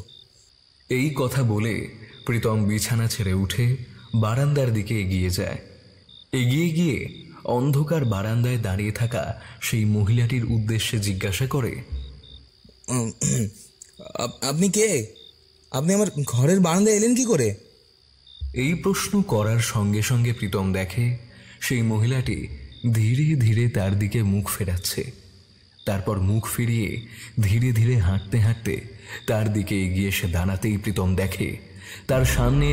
এই কথা বলে প্রীতম বিছানা ছেড়ে উঠে বারান্দার দিকে এগিয়ে যায়। এগিয়ে গিয়ে অন্ধকার বারান্দায় দাঁড়িয়ে থাকা সেই মহিলাটির উদ্দেশ্যে জিজ্ঞাসা করে, আপনি কে? আপনি আমার ঘরের বারান্দায় এলেন কি করে? এই প্রশ্ন করার সঙ্গে সঙ্গে প্রীতম দেখে সেই মহিলাটি ধীরে ধীরে তার দিকে মুখ ফেরাচ্ছে। তারপর মুখ ফিরিয়ে ধীরে ধীরে হাঁটতে হাঁটতে তার দিকে এগিয়ে এসে দাঁড়াতেই প্রীতম দেখে তার সামনে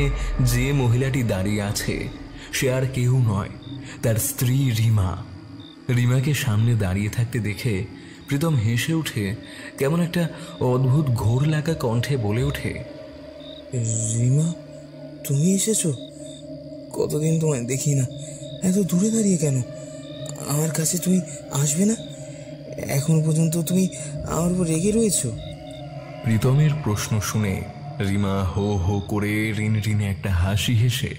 যে মহিলাটি দাঁড়িয়ে আছে সে আর কেউ নয়, তার স্ত্রী রিমা। রিমাকে সামনে দাঁড়িয়ে থাকতে দেখে প্রীতম হেসে উঠে কেমন একটা অদ্ভুত ঘোর লাগা কণ্ঠে বলে ওঠে, রিমা, তুমি এসেছো? কতদিন তোমায় দেখি না। এত দূরে দাঁড়িয়ে কেন? আমার কাছে তুমি আসবে না? এখনো পর্যন্ত তুমি আমার উপর রেগে রয়েছো। প্রীতমের প্রশ্ন শুনে রিমা হো হো করে ঋণ ঋণে একটা হাসি হেসে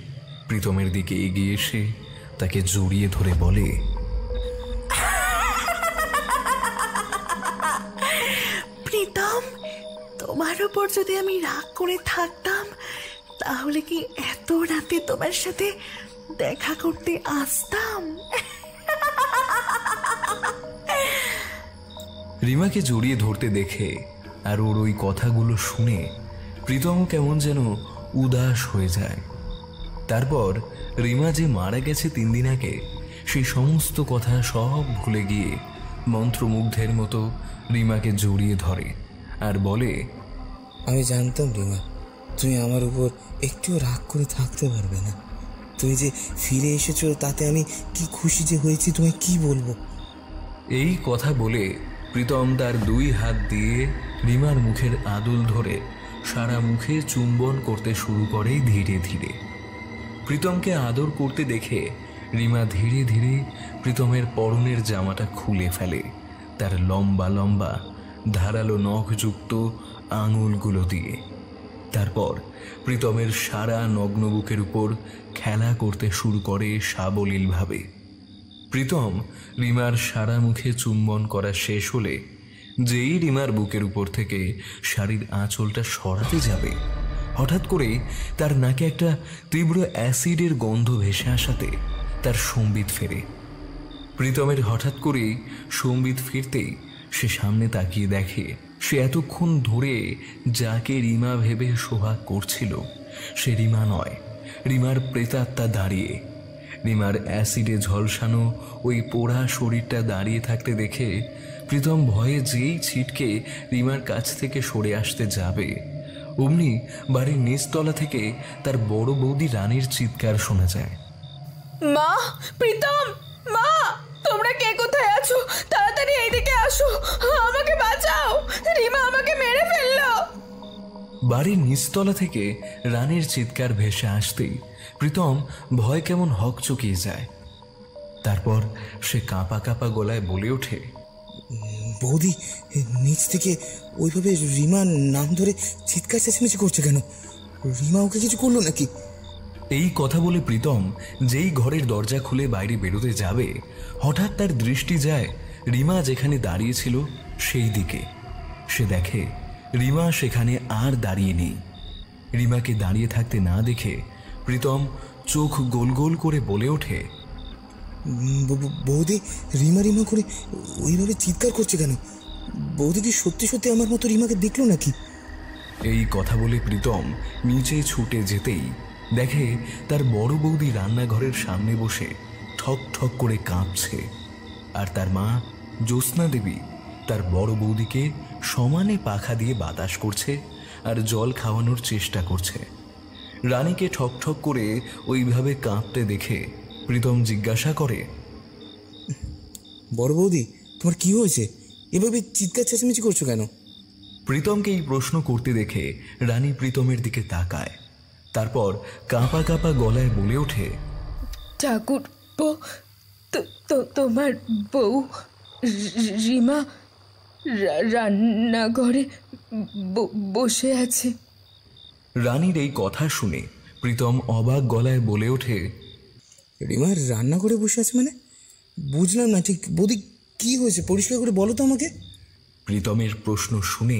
প্রীতমের দিকে এগিয়ে এসে তাকে জড়িয়ে ধরে বলে, প্রীতম, তোমার উপর যদি আমি রাগ করে থাকতাম তাহলে কি এত রাতে তোমার সাথে দেখা করতে আসতাম? রিমাকে জড়িয়ে ধরতে দেখে আর ওর ওই কথাগুলো শুনে প্রীতম কেমন যেন উদাস হয়ে যায়। তারপর রিমা যে মারা গেছে 3 দিন আগে সেই সমস্ত কথা সব ভুলে গিয়ে মন্ত্রমুগ্ধের মতো রিমাকে জড়িয়ে ধরে আর বলে, আমি জানতাম রিমা তুমি আমার উপর একটুও রাগ করে থাকতে পারবে না। তুমি যে ফিরে এসেছো তাতে আমি কি খুশি যে হয়েছি তোমায় কি বলবো। এই কথা বলে প্রীতম তার 2 হাত দিয়ে রিমার মুখের আদল ধরে সারা মুখে চুম্বন করতে শুরু করে ধীরে ধীরে। প্রীতমকে আদর করতে দেখে রিমা ধীরে ধীরে প্রীতমের পরনের জামাটা খুলে ফেলে তার লম্বা লম্বা ধারালো নখযুক্ত আঙুলগুলো দিয়ে। তারপর প্রীতমের সারা নগ্ন বুকের উপর খেলা করতে শুরু করে সাবলীলভাবে। প্রীতম রিমার সারা মুখে চুম্বন করা শেষ হলে যেই রিমার বুকের উপর থেকে শাড়ির আঁচলটা সরাতে যাবে, হঠাৎ করে তার নাকে একটা তীব্র অ্যাসিডের গন্ধ ভেসে আসাতে তার সম্বিত ফেরে। প্রীতমের হঠাৎ করেই সম্বিত ফিরতেই সে সামনে তাকিয়ে দেখে সে এতক্ষণ ধরে যাকে রিমা ভেবে সোহাগ করছিল সে রিমা নয়, রিমার প্রেতাত্মা দাঁড়িয়ে। রিমার অ্যাসিডে ঝলসানো ওই পোড়া শরীরটা দাঁড়িয়ে থাকতে দেখে প্রীতম ভয়ে যেই ছিটকে রিমার কাছ থেকে সরে আসতে যাবে, অমনি বাড়ির নিচতলা থেকে তার বড় বৌদি রানীর চিৎকার শোনা যায়, মা, প্রীতম, মা, তোমরা কে কোথায় আছো? তাড়াতাড়ি এইদিকে আসো, আমাকে বাঁচাও, রিমা আমাকে মেরে ফেললো। বাড়ির নিচতলা থেকে রানীর চিৎকার ভেসে আসতেই প্রীতম ভয় কেমন হকচকিয়ে যায়। তারপর সে কাঁপা কাঁপা গলায় বলে ওঠে, বৌদি নিচ থেকে ওইভাবে রিমার নাম ধরে চিৎকার চেঁচামেচি করছে কেন? রিমা ওকে কিছু করলো নাকি? এই কথা বলে প্রীতম যেই ঘরের দরজা খুলে বাইরে বেরোতে যাবে, হঠাৎ তার দৃষ্টি যায় রিমা যেখানে দাঁড়িয়েছিল সেই দিকে। সে দেখে রিমা সেখানে আর দাঁড়িয়ে নেই। রিমাকে দাঁড়িয়ে থাকতে না দেখে প্রীতম চোখ গোল গোল করে বলে ওঠে, বৌদি রিমা রিমা করে ওইভাবে চিৎকার করছে কেন? বৌদি কি সত্যি সত্যি আমার মতো রিমাকে দেখলো নাকি? এই কথা বলে প্রীতম নিচে ছুটে যেতেই দেখে তার বড় বৌদি রান্নাঘরের সামনে বসে ঠক ঠক করে কাঁপছে, আর তার মা জ্যোৎস্না দেবী তার বড় বৌদিকে সমানে পাখা দিয়ে বাতাস করছে আর জল খাওয়ানোর চেষ্টা করছে। রানীকে ঠক ঠক করে ওইভাবে কাঁপতে দেখে প্রীতম জিজ্ঞাসা করে, বড় বৌদি তোমার কি হয়েছে? এভাবে চিৎকার চেঁচামেচি করছো কেন? প্রীতমকে এই প্রশ্ন করতে দেখে রানী প্রীতমের দিকে তাকায়। তারপর কাঁপা কাঁপা গলায় বলে ওঠে, ঠাকুর, তোমার বউ রিমা রান্নাঘরে বসে আছে। রানীর এই কথা শুনে প্রীতম অবাক গলায় বলে ওঠে, রিমার রান্নাঘরে বসে আছে মানে? বুঝলাম না ঠিক। বৌদি কি হয়েছে পরিষ্কার করে বলো তো আমাকে। প্রীতমের প্রশ্ন শুনে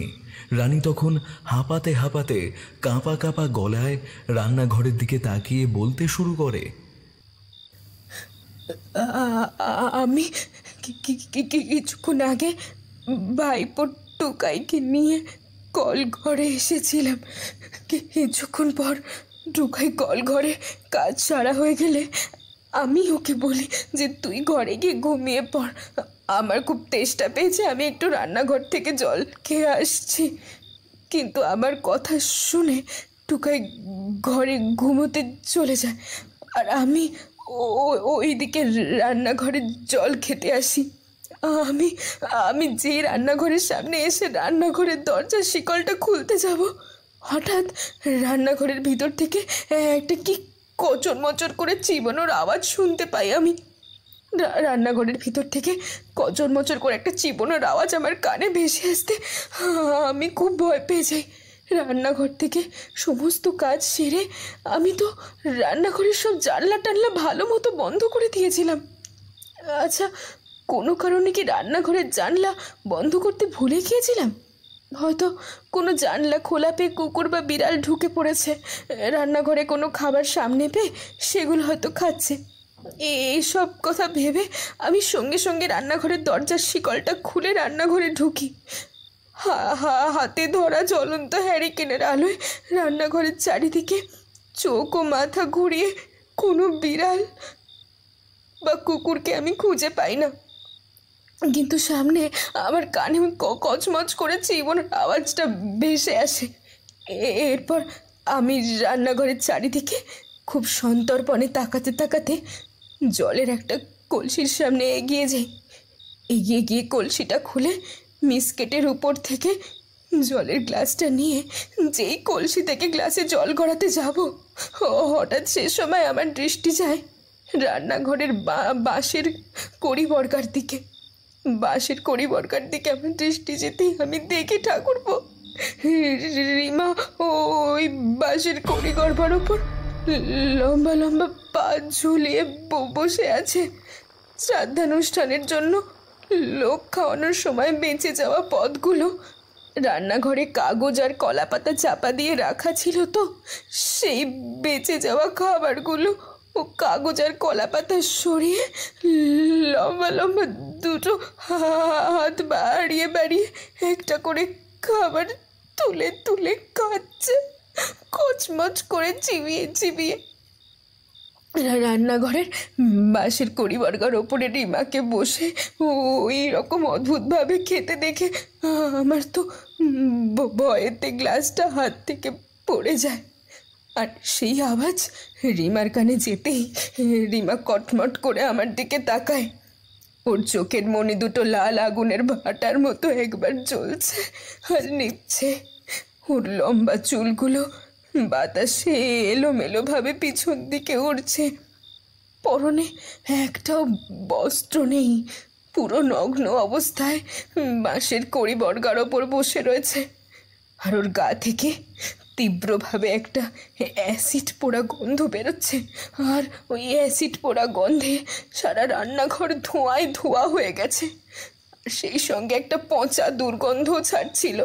রানী তখন হাঁপাতে হাঁপাতে কাঁপা কাঁপা গলায় রান্নাঘরের দিকে তাকিয়ে বলতে শুরু করে, আমি কিছুক্ষণ আগে ভাইপো টুকাইকে নিয়ে কল ঘরে এসেছিলাম। কিছুক্ষণ পর টুকাই কল ঘরে কাজ সারা হয়ে গেলে আমি ওকে বলি যে তুই ঘরে গিয়ে ঘুমিয়ে পড়, আমার খুব তেষ্টা পেয়েছে, আমি একটু রান্নাঘর থেকে জল খেয়ে আসছি। কিন্তু আমার কথা শুনে টুকাই ঘরে ঘুমোতে চলে যায়, আর আমি ওইদিকে রান্নাঘরে জল খেতে আসি। আমি যে রান্নাঘরের সামনে এসে রান্নাঘরের দরজার শিকলটা খুলতে যাব, হঠাৎ রান্নাঘরের ভিতর থেকে একটা কি কচর মচর করে চিবানোর আওয়াজ শুনতে পাই। আমি রান্নাঘরের ভিতর থেকে কচর মচর করে একটা চিবানোর আওয়াজ আমার কানে ভেসে আসতে আমি খুব ভয় পেয়ে যাই। রান্নাঘর থেকে সমস্ত কাজ সেরে আমি তো রান্নাঘরের সব জানলা টানলা ভালো মতো বন্ধ করে দিয়েছিলাম। আচ্ছা, কোনো কারণে কি রান্নাঘরের জানলা বন্ধ করতে ভুলে গিয়েছিলাম? হয়তো কোনো জানলা খোলা পেয়ে কুকুর বা বিড়াল ঢুকে পড়েছে, রান্নাঘরে কোনো খাবার সামনে পেয়ে সেগুলো হয়তো খাচ্ছে। এইসব কথা ভেবে আমি সঙ্গে সঙ্গে রান্নাঘরের দরজার শিকলটা খুলে রান্নাঘরে ঢুকি। হাতে ধরা জ্বলন্ত হ্যারিকেনের আলোয় রান্নাঘরের চারিদিকে চোখ ও মাথা ঘুরিয়ে কোনো বিড়াল বা কুকুরকে আমি খুঁজে পাই না। কিন্তু সামনে আমার কানে কচমচ করে চিবনের আওয়াজটা ভেসে আসে। এরপর আমি রান্নাঘরের চারিদিকে খুব সন্তর্পণে তাকাতে তাকাতে জলের একটা কলসির সামনে এগিয়ে যাই। এগিয়ে গিয়ে কলসিটা খুলে মিসকেটের উপর থেকে জলের গ্লাসটা নিয়ে যেই কলসি থেকে গ্লাসে জল গড়াতে যাব, হঠাৎ সে সময় আমার দৃষ্টি যায় রান্নাঘরের বাঁশের কড়ি দিকে। বাঁশের কড়ি দিকে আমার দৃষ্টি যেতেই আমি দেখি ঠাকুরপো রিমা ওই বাঁশের কড়ি গড়বার ওপর লম্বা লম্বা পা ঝুলিয়ে বসে আছে। শ্রাদ্ধানুষ্ঠানের জন্য লোক খাওয়ানোর সময় বেঁচে যাওয়া পদগুলো রান্নাঘরে কাগজ আর কলা পাতা চাপা দিয়ে রাখা ছিল, তো সেই বেঁচে যাওয়া খাবারগুলো ও কাগজ আর কলা পাতা সরিয়ে লম্বা লম্বা দুটো হাত বাড়িয়ে বাড়িয়ে একটা করে খাবার তুলে তুলে খাচ্ছে, কচমচ করে চিবিয়ে চিবিয়ে। রান্নাঘরের বাঁশের কড়ি বর্গার ওপরে রিমাকে বসে ওই রকম অদ্ভুতভাবে খেতে দেখে আমার তো ভয়েতে গ্লাসটা হাত থেকে পড়ে যায়। আর সেই আওয়াজ রিমার কানে যেতেই রিমা কটমট করে আমার দিকে তাকায়। ওর চোখের মনে দুটো লাল আগুনের ভাটার মতো একবার জ্বলছে আর নিচ্ছে। ওর লম্বা চুলগুলো বাতাসে এলোমেলোভাবে পিছন দিকে উড়ছে। পরনে একটাও বস্ত্র নেই, পুরো নগ্ন অবস্থায় বাঁশের কড়ি বর্গার ওপর বসে রয়েছে। আর ওর গা থেকে তীব্রভাবে একটা অ্যাসিড পোড়া গন্ধ বেরোচ্ছে। আর ওই অ্যাসিড পোড়া গন্ধে সারা রান্নাঘর ধোঁয়ায় ধোঁয়া হয়ে গেছে। আর সেই সঙ্গে একটা পচা দুর্গন্ধ ছাড়ছিল।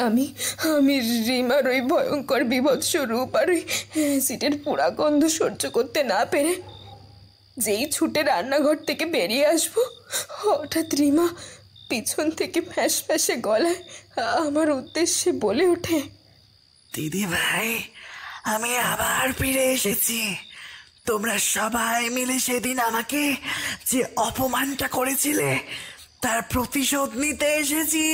আমি রিমার ওই ভয়ঙ্কর বিভৎস রূপ আর ওই অ্যাসিডের পোড়া গন্ধ সহ্য করতে না পেরে যেই ছুটে রান্নাঘর থেকে বেরিয়ে আসবো, হঠাৎ রিমা পিছন থেকে ফ্যাঁস ফ্যাঁসে গলায় আমার উদ্দেশ্যে বলে ওঠে, দিদি ভাই, আমি আবার ফিরে এসেছি। তোমরা সবাই মিলে সেদিন আমাকে যে অপমানটা করেছিলে তার প্রতিশোধ নিতে এসেছি।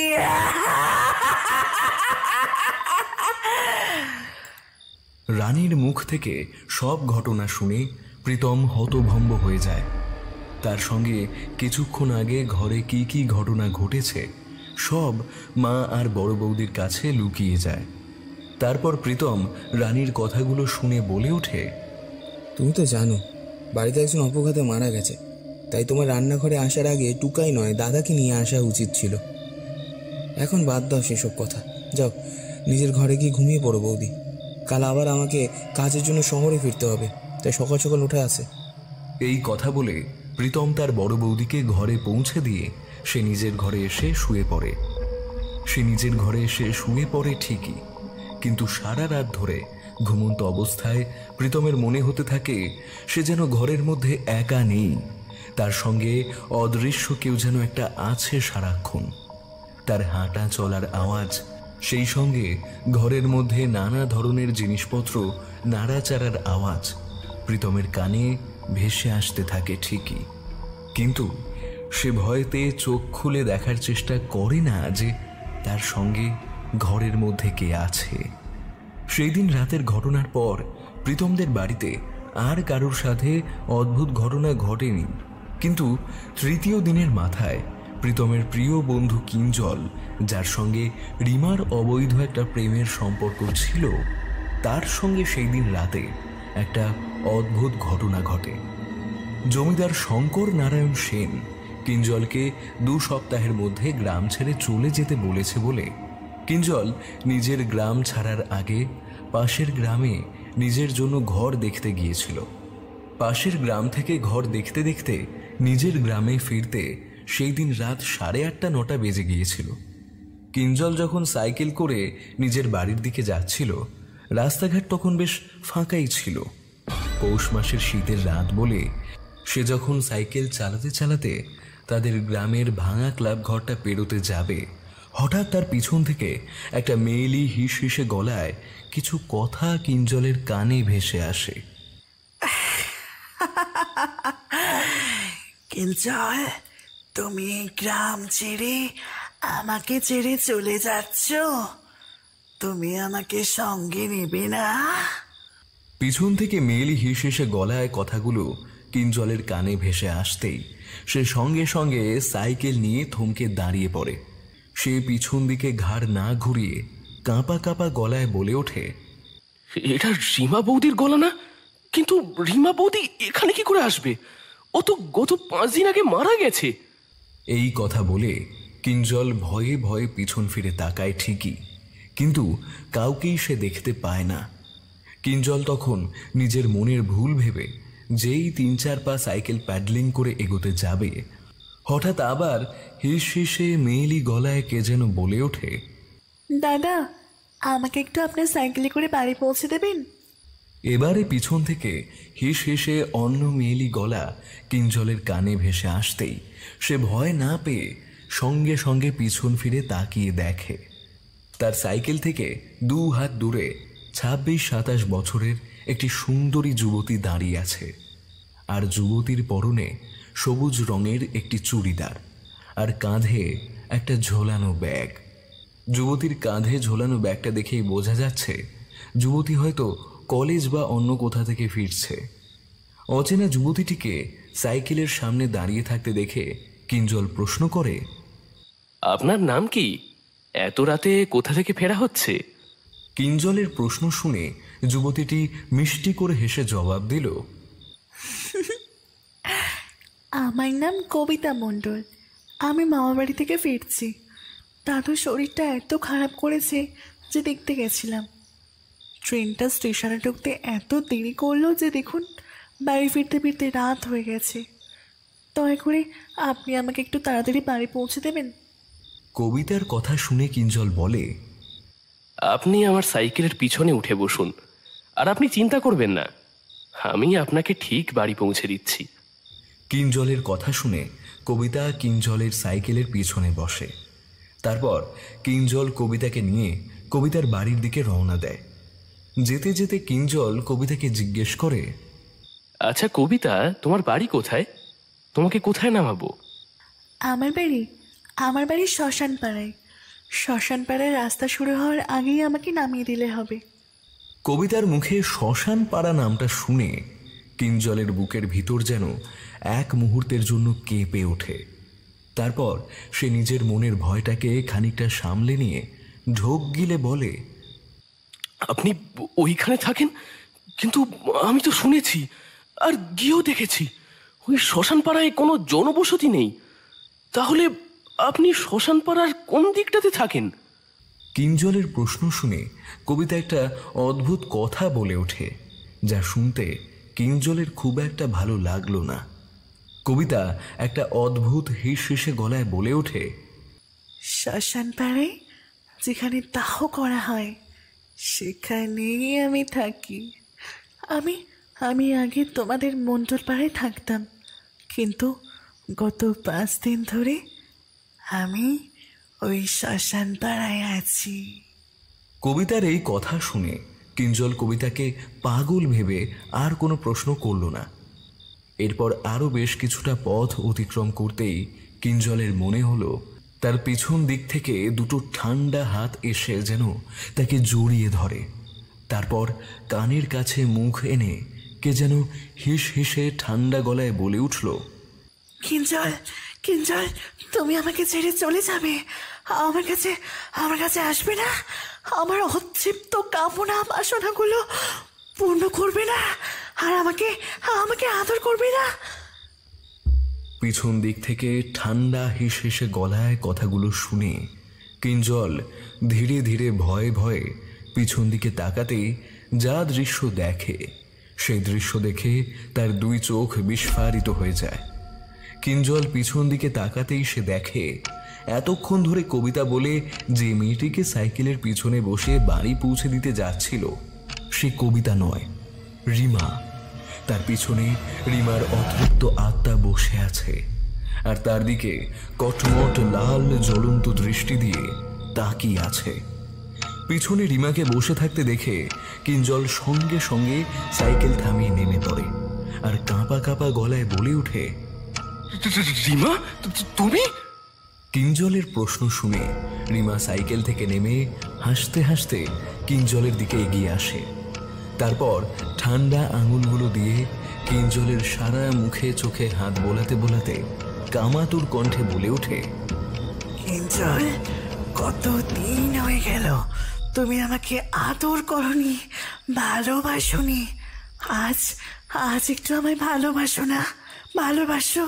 রানীর মুখ থেকে সব ঘটনা শুনে প্রীতম হতভম্ব হয়ে যায়। তার সঙ্গে কিছুক্ষণ আগে ঘরে কি কি ঘটনা ঘটেছে সব মা আর বড় বৌদির কাছে লুকিয়ে যায়। তারপর প্রীতম রানীর কথাগুলো শুনে বলে ওঠে, তুমি তো জানো বাড়িতে একজন অপঘাতে মারা গেছে, তাই তোমার রান্নাঘরে আসার আগে টুকাই নয় দাদাকে নিয়ে আসা উচিত ছিল। এখন বাদ দাও সেসব কথা, যাও নিজের ঘরে গিয়ে ঘুমিয়ে পড়ো বৌদি। কাল আবার আমাকে কাজের জন্য শহরে ফিরতে হবে, তাই সকাল সকাল উঠে আসে। এই কথা বলে প্রীতম তার বড় বৌদিকে ঘরে পৌঁছে দিয়ে সে নিজের ঘরে এসে শুয়ে পড়ে। সে নিজের ঘরে এসে শুয়ে পড়ে ঠিকই, কিন্তু সারা রাত ধরে ঘুমন্ত অবস্থায় প্রীতমের মনে হতে থাকে সে যেন ঘরের মধ্যে একা নেই, তার সঙ্গে অদৃশ্য কেউ যেন একটা আছে সারাক্ষণ। তার হাঁটা চলার আওয়াজ, সেই সঙ্গে ঘরের মধ্যে নানা ধরনের জিনিসপত্র নাড়াচাড়ার আওয়াজ প্রীতমের কানে ভেসে আসতে থাকে ঠিকই, কিন্তু সে ভয়তে চোখ খুলে দেখার চেষ্টা করে না যে তার সঙ্গে ঘরের মধ্যে কে আছে। সেই দিন রাতের ঘটনার পর প্রীতমদের বাড়িতে আর কারোর সাথে অদ্ভুত ঘটনা ঘটেনি, কিন্তু তৃতীয় দিনের মাথায় প্রীতমের প্রিয় বন্ধু কিঞ্জল, যার সঙ্গে রিমার অবৈধ একটা প্রেমের সম্পর্ক ছিল, তার সঙ্গে সেই দিন রাতে একটা অদ্ভুত ঘটনা ঘটে। জমিদার শঙ্কর নারায়ণ সেন কিঞ্জলকে 2 সপ্তাহের মধ্যে গ্রাম ছেড়ে চলে যেতে বলেছে বলে কিঞ্জল নিজের গ্রাম ছাড়ার আগে পাশের গ্রামে নিজের জন্য ঘর দেখতে গিয়েছিল। পাশের গ্রাম থেকে ঘর দেখতে দেখতে নিজের গ্রামে ফিরতে সেই দিন রাত 8:30-9টা বেজে গিয়েছিল। কিঞ্জল যখন সাইকেল করে নিজের বাড়ির দিকে যাচ্ছিল, রাস্তাঘাট তখন বেশ ফাঁকাই ছিল। পৌষ মাসের শীতের রাত বলে সে যখন সাইকেল চালাতে চালাতে তাদের গ্রামের ভাঙা ক্লাব ঘরটা পেরোতে যাবে, হঠাৎ তার পিছন থেকে একটা মেয়েলি হিস হিসে গলায় কিছু কথা কিঞ্জলের কানে ভেসে আসে। কিঞ্জল, তুমি গ্রাম ছেড়ে আমাকে ছেড়ে চলে যাচ্ছ? তুমি আমাকে সঙ্গে নেবে না? পিছন থেকে মেয়েলি হিসেসে গলায় কথাগুলো কিঞ্জলের কানে ভেসে আসতেই সে সঙ্গে সঙ্গে সাইকেল নিয়ে থমকে দাঁড়িয়ে পড়ে। সে পিছন দিকে ঘাড় না ঘুরিয়ে কাঁপা কাঁপা গলায় বলে ওঠে, এটা রিমা বৌদির গলা না? কিন্তু রিমা বৌদি এখানে কি করে আসবে? ও তো গত 5 দিন আগে মারা গেছে। এই কথা বলে কিঞ্জল ভয়ে ভয়ে পিছন ফিরে তাকায় ঠিকই, কিন্তু কাউকেই সে দেখতে পায় না। কিঞ্জল তখন নিজের মনের ভুল ভেবে যেই 3-4 পা সাইকেল প্যাডলিং করে এগোতে যাবে, হঠাৎ আবার হিস হিসে মেয়েলি গলায় কে যেন বলে ওঠে, দাদা, আমাকে একটু আপনার সাইকেলে করে বাড়ি পৌঁছে দেবেন? এবারে পিছন থেকে হিস হেসে অন্য মেয়েলি গলা কিঞ্জলের কানে ভেসে আসতেই সে ভয় না পেয়ে সঙ্গে সঙ্গে পিছন ফিরে তাকিয়ে দেখে তার সাইকেল থেকে 2 হাত দূরে 26-27 বছরের একটি সুন্দরী যুবতী দাঁড়িয়ে আছে। আর যুবতীর পরনে সবুজ রঙের একটি চুড়িদার আর কাঁধে একটা ঝোলানো ব্যাগ। যুবতীর কাঁধে ঝোলানো ব্যাগটা দেখেই বোঝা যাচ্ছে যুবতী হয়তো কলেজ বা অন্য কোথা থেকে ফিরছে। অচেনা যুবতীটিকে সাইকেলের সামনে দাঁড়িয়ে থাকতে দেখে কিঞ্জল প্রশ্ন করে, আপনার নাম কি? এত রাতে কোথা থেকে ফেরা হচ্ছে? কিঞ্জলের প্রশ্ন শুনে যুবতীটি মিষ্টি করে হেসে জবাব দিল, আমার নাম কবিতা মণ্ডল। আমি মামাবাড়ি থেকে ফিরছি। দাদুর শরীরটা এত খারাপ করেছে যে দেখতে গেছিলাম। ট্রেনটা স্টেশনে ঢুকতে এত দেরি করলো যে দেখুন বাড়ি ফিরতে ফিরতে রাত হয়ে গেছে। দয়া করে আপনি আমাকে একটু তাড়াতাড়ি বাড়ি পৌঁছে দেবেন? কবিতার কথা শুনে কিঞ্জল বলে, আপনি আমার সাইকেলের পিছনে উঠে বসুন, আর আপনি চিন্তা করবেন না, আমি আপনাকে ঠিক বাড়ি পৌঁছে দিচ্ছি। কিঞ্জলের কথা শুনে কবিতা কিঞ্জলের সাইকেলের পিছনে বসে। তারপর কিঞ্জল কবিতাকে নিয়ে কবিতার বাড়ির দিকে রওনা দেয়। যেতে যেতে কিঞ্জল কবিতাকে জিজ্ঞেস করে, আচ্ছা কবিতা, তোমার বাড়ি কোথায়? তোমাকে কোথায় নামাবো? আমার বাড়ি শ্মশান পাড়ায়। শ্মশান পাড়ায় রাস্তা শুরু হওয়ার আগেই আমাকে নামিয়ে দিলে হবে। কবিতার মুখে শ্মশান পাড়া নামটা শুনে কিঞ্জলের বুকের ভিতর যেন এক মুহূর্তের জন্য কেঁপে ওঠে। তারপর সে নিজের মনের ভয়টাকে খানিকটা সামলে নিয়ে ঢোক গিলে বলে, আপনি ওইখানে থাকেন? কিন্তু আমি তো শুনেছি আর গিয়েও দেখেছি ওই শ্মশান পাড়ায় কোনো জনবসতি নেই। তাহলে আপনি শ্মশান পাড়ার কোন দিকটাতে থাকেন? কিঞ্জলের প্রশ্ন শুনে কবিতা একটা অদ্ভুত কথা বলে ওঠে, যা শুনতে কিঞ্জলের খুব একটা ভালো লাগলো না। কবিতা একটা অদ্ভুত হিস হিসে গলায় বলে ওঠে, শ্মশান পাড়ায় যেখানে দাহ করা হয় সেখানেই আমি থাকি। আমি আগে তোমাদের মণ্ডল পাড়ায় থাকতাম, কিন্তু গত 5 দিন ধরে আমি ওই শ্মশান পাড়ায় আছি। কবিতার এই কথা শুনে কিঞ্জল কবিতাকে পাগল ভেবে আর কোনো প্রশ্ন করল না। এরপর আরও বেশ কিছুটা পথ অতিক্রম করতেই কিঞ্জলের মনে হলো তার পিছন দিক থেকে 2টো ঠান্ডা হাত এসে যেন তাকে জড়িয়ে ধরে। তারপর কানের কাছে মুখ এনে কে যেন হিস হিসে ঠান্ডা গলায় বলে উঠল, কিঞ্জল, কিঞ্জল, তুমি আমাকে ছেড়ে চলে যাবে? আমার কাছে আসবে না? আমার অতৃপ্ত কামনা বাসনাগুলো পূর্ণ করবে না? আর আমাকে আদর করবে না? পিছন দিক থেকে ঠান্ডা হিস হিসে গলায় কথাগুলো শুনে কিঞ্জল ধীরে ধীরে ভয়ে ভয়ে পিছন দিকে তাকাতেই যা দৃশ্য দেখে সেই দৃশ্য দেখে তার 2 চোখ বিস্ফারিত হয়ে যায়। কিঞ্জল পিছন দিকে তাকাতেই সে দেখে এতক্ষণ ধরে কবিতা বলে যে মেয়েটিকে সাইকেলের পিছনে বসে বাড়ি পৌঁছে দিতে যাচ্ছিল সে কবিতা নয়, রিমা। তার পিছনে রিমার অতৃপ্ত আত্মা বসে আছে আর তার দিকে কটমট লাল জ্বলন্ত দৃষ্টি দিয়ে তাকিয়ে আছে। পিছনে রিমাকে বসে থাকতে দেখে কিঞ্জল সঙ্গে সঙ্গে সাইকেল থামিয়ে নেমে পড়ে আর কাঁপা কাঁপা গলায় বলে ওঠে, রিমা, তুমি? কিঞ্জলের প্রশ্ন শুনে রিমা সাইকেল থেকে নেমে হাসতে হাসতে কিঞ্জলের দিকে এগিয়ে আসে। তারপর ঠান্ডা আঙুলগুলো দিয়ে কিঞ্জলের সারা মুখে চোখে হাত বোলাতে বোলাতে কামাতুর কণ্ঠে বলে ওঠে, কিঞ্জল, কতদিন হয়ে গেল তুমি আমাকে আদর করনি, ভালোবাসোনি। আজ আজ একটু আমায় ভালোবাসো না, ভালোবাসো।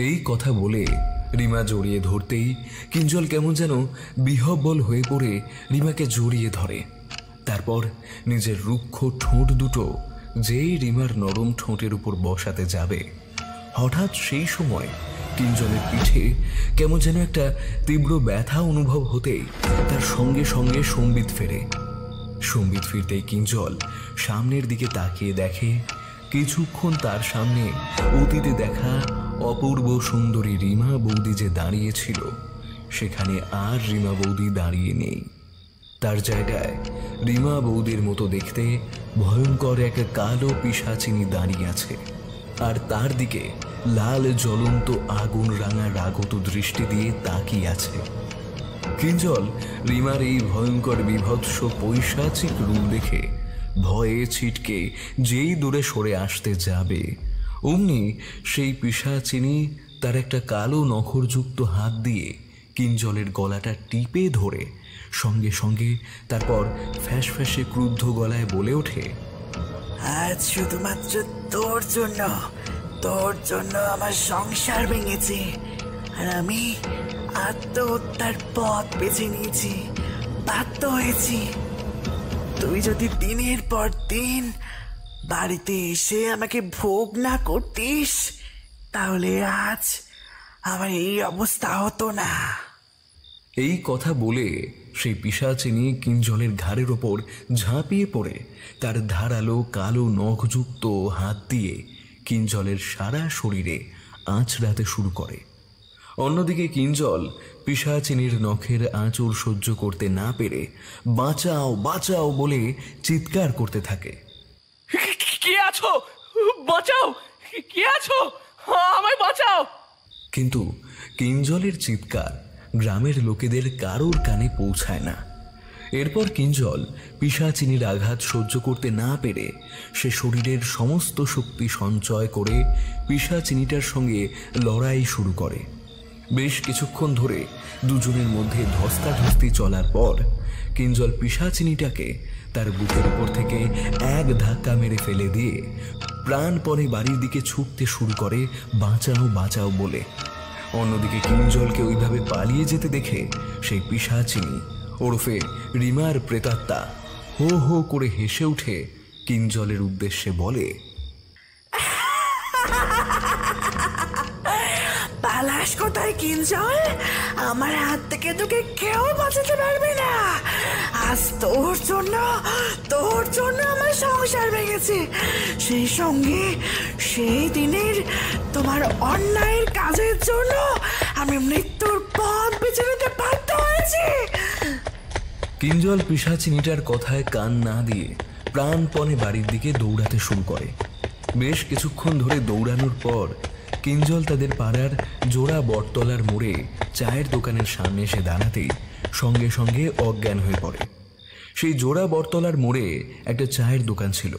এই কথা বলে রিমা জড়িয়ে ধরতেই কিঞ্জল কেমন যেন বিহ্বল হয়ে পড়ে রিমাকে জড়িয়ে ধরে। তারপর নিজের রুক্ষ ঠোঁট দুটো যেই রিমার নরম ঠোঁটের উপর বসাতে যাবে, হঠাৎ সেই সময় কিঞ্জলের পিঠে কেমন যেন একটা তীব্র ব্যথা অনুভব হতেই তার সঙ্গে সঙ্গে সম্বিত ফেরে। সম্বিত ফিরতেই কিঞ্জল সামনের দিকে তাকিয়ে দেখে কিছুক্ষণ তার সামনে অতীতে দেখা অপূর্ব সুন্দরী রিমা বৌদি যে দাঁড়িয়েছিল, সেখানে আর রিমা বৌদি দাঁড়িয়ে নেই। তার জায়গায় রিমা বৌদির মতো দেখতে ভয়ঙ্কর এক কালো পিশাচিনী দাঁড়িয়ে আছে, আর তার দিকে লাল জ্বলন্ত আগুন রাঙা রাগত দৃষ্টি দিয়ে তাকিয়ে আছে। কিঞ্জল রিমার এই ভয়ঙ্কর বিভৎস পৈশাচিক রূপ দেখে ভয়ে ছিটকে যেই দূরে সরে আসতে যাবে, অমনি সেই পিশাচিনী তার একটা কালো নখরযুক্ত হাত দিয়ে কিঞ্জলের গলাটা টিপে ধরে সঙ্গে সঙ্গে তারপর ফ্যাস ফ্যাসে ক্রুদ্ধ গলায় বলে ওঠে, আজ শুধুমাত্র তোর জন্য আমার সংসার ভেঙেছে, আর আমি আত্মহত্যার পথ বেছে নিয়েছি, বাধ্য হয়েছি। তুই যদি দিনের পর দিন বাড়িতে এসে আমাকে ভোগ না করতিস, তাহলে আজ আমার এই অবস্থা হতো না। এই কথা বলে সেই পিশাচিনী কিঞ্জলের ঘাড়ের ওপর ঝাঁপিয়ে পড়ে তার ধারালো কালো নখযুক্ত হাত দিয়ে কিঞ্জলের সারা শরীরে আঁচড়াতে শুরু করে। অন্যদিকে কিঞ্জল পিশাচিনীর নখের আঁচড় সহ্য করতে না পেরে বাঁচাও বাঁচাও বলে চিৎকার করতে থাকে। কে আছো? বাঁচাও! কে আছো? আমায় বাঁচাও! কিন্তু কিঞ্জলের চিৎকার গ্রামের লোকেদের কারোর কানে পৌঁছায় না। এরপর কিঞ্জল পিশাচিনীর আঘাত সহ্য করতে না পেরে সে শরীরের সমস্ত শক্তি সঞ্চয় করে পিশাচিনীটার সঙ্গে লড়াই শুরু করে। বেশ কিছুক্ষণ ধরে দুজনের মধ্যে ধস্তাধস্তি চলার পর কিঞ্জল পিশাচিনীটাকে তার বুকের উপর থেকে এক ধাক্কা মেরে ফেলে দিয়ে প্রাণপণে বাড়ির দিকে ছুটতে শুরু করে, বাঁচাও বাঁচাও বলে। অন্যদিকে কিঞ্জলকে ওইভাবে পালিয়ে যেতে দেখে সেই পিশাচিনী ওরফে রিমার প্রেতাত্মা হো হো করে হেসে উঠে কিঞ্জলের উদ্দেশ্যে বলে, পালাস কোথায় কিঞ্জল? আমার হাত থেকে তোকে কেউ বাঁচাতে পারবে না। আজ তোর জন্য আমার সংসার ভেঙেছে, সেই সঙ্গে সেই দিনের তোমার অন্যায়ের কাজের জন্য আমি মৃত্যুর পথ বেছে নিতে বাধ্য হয়েছি। কিঞ্জল পিশাচিনীটার কথায় কান না দিয়ে প্রাণপণে বাড়ির দিকে দৌড়াতে শুরু করে। বেশ কিছুক্ষণ ধরে দৌড়ানোর পর কিঞ্জল তাদের পাড়ার জোড়া বটতলার মোড়ে চায়ের দোকানের সামনে এসে দাঁড়াতেই সঙ্গে সঙ্গে অজ্ঞান হয়ে পড়ে। সেই জোড়া বটতলার মোড়ে একটা চায়ের দোকান ছিল,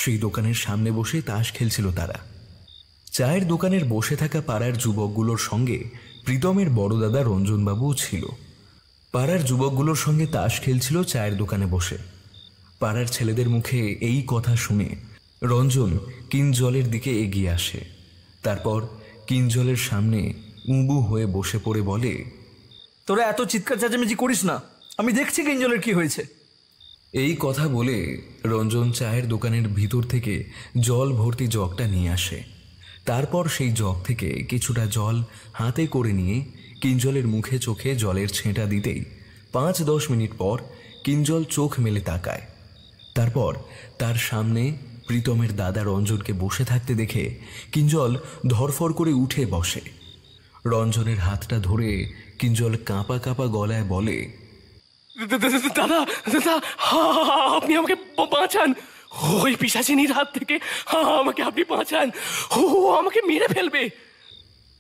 সেই দোকানের সামনে বসে তাস খেলছিল তারা। চায়ের দোকানের বসে থাকা পাড়ার যুবকগুলোর সঙ্গে প্রীতমের বড় দাদা রঞ্জনবাবুও ছিল। পাড়ার যুবকগুলোর সঙ্গে তাস খেলছিল চায়ের দোকানে বসে। পাড়ার ছেলেদের মুখে এই কথা শুনে রঞ্জন কিঞ্জলের দিকে এগিয়ে আসে। তারপর কিঞ্জলের সামনে উঁবু হয়ে বসে পড়ে বলে, তোরা এত চিৎকার চেঁচামেচি করিস না, আমি দেখছি কিঞ্জলের কি হয়েছে। এই কথা বলে রঞ্জন চায়ের দোকানের ভিতর থেকে জল ভর্তি জগটা নিয়ে আসে। তারপর সেই জগ থেকে কিছুটা জল হাতে করে নিয়ে কিঞ্জলের মুখে চোখে জলের ছেঁটা দিতেই 5-10 মিনিট পর কিঞ্জল চোখ মেলে তাকায়। তারপর তার সামনে প্রীতমের দাদা রঞ্জনকে বসে থাকতে দেখে কিঞ্জল ধরফর করে উঠে বসে। রঞ্জনের হাতটা ধরে কিঞ্জল কাঁপা কাঁপা গলায় বলে, দাদা দাদা, আপনি আমাকে বাঁচান, ওই পিশাচিনীর হাত থেকে আমাকে আপনি বাঁচান, ও আমাকে মেরে ফেলবে।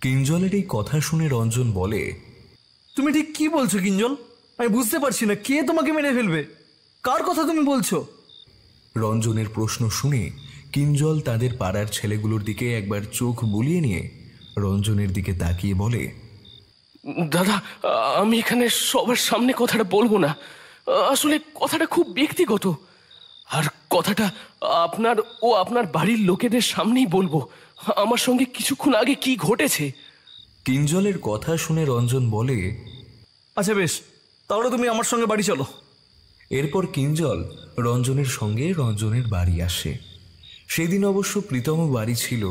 কিঞ্জলের এই কথা শুনে রঞ্জন বলে, তুমি ঠিক কি বলছো কিঞ্জল? আমি বুঝতে পারছি না, কে তোমাকে মেরে ফেলবে? কার কথা তুমি বলছো? রঞ্জনের প্রশ্ন শুনে কিঞ্জল তাদের পাড়ার ছেলেগুলোর দিকে একবার চোখ বুলিয়ে নিয়ে রঞ্জনের দিকে তাকিয়ে বলে, দাদা, আমি এখানে সবার সামনে কথাটা বলবো না। আসলে কথাটা খুব ব্যক্তিগত, আর কথাটা আপনার ও আপনার বাড়ির লোকেদের সামনেই বলবো। আমার সঙ্গে কিছুক্ষণ আগে কি ঘটেছে। কিঞ্জলের কথা শুনে রঞ্জন বলে, আচ্ছা বেশ, তাহলে তুমি আমার সঙ্গে বাড়ি চলো। এরপর কিঞ্জল রঞ্জনের সঙ্গে রঞ্জনের বাড়ি আসে। সেদিন অবশ্য প্রীতম বাড়ি ছিল।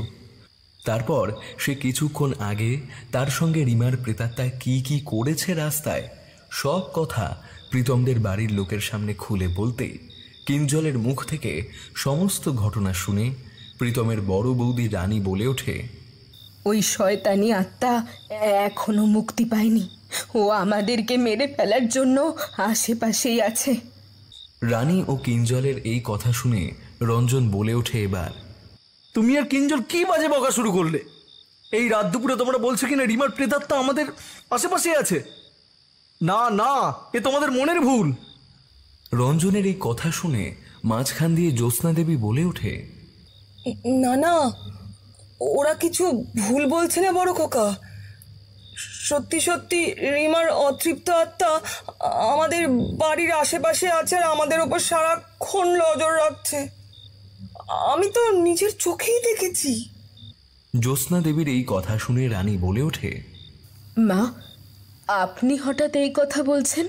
তারপর সে কিছুক্ষণ আগে তার সঙ্গে রিমার প্রেতাত্মায় কি কি করেছে রাস্তায়, সব কথা প্রীতমদের বাড়ির লোকের সামনে খুলে বলতে কিঞ্জলের মুখ থেকে সমস্ত ঘটনা শুনে প্রীতমের বড় বৌদি রানী বলে ওঠে, ওই শয়তানি আত্মা এখনো মুক্তি পায়নি। ও আমাদেরকে মেরে ফেলার জন্য আশেপাশেই আছে। রানী ও কিঞ্জলের এই কথা শুনে রঞ্জন বলে ওঠে, এবার তুমি আর কিঞ্জল কি বাজে বকা শুরু করলে? এই রাত দুপুরে তোমরা বলছো কিনা রিমার প্রেতাত্মা আমাদের আশেপাশে আছে? না না, এ তোমাদের মনের ভুল। রঞ্জনের এই কথা শুনে মাঝখান দিয়ে জ্যোৎস্না দেবী বলে ওঠে, না না, ওরা কিছু ভুল বলছে না বড় খোকা। সত্যি সত্যি রিমার অতৃপ্ত আত্মা আমাদের বাড়ির আশেপাশে আছে আর আমাদের ওপর সারাক্ষণ নজর রাখছে। আমি তো নিজের চোখেই দেখেছি। জ্যোৎস্না দেবীর এই কথা শুনে রানী বলে ওঠে, মা, আপনি হঠাৎ এই কথা বলছেন?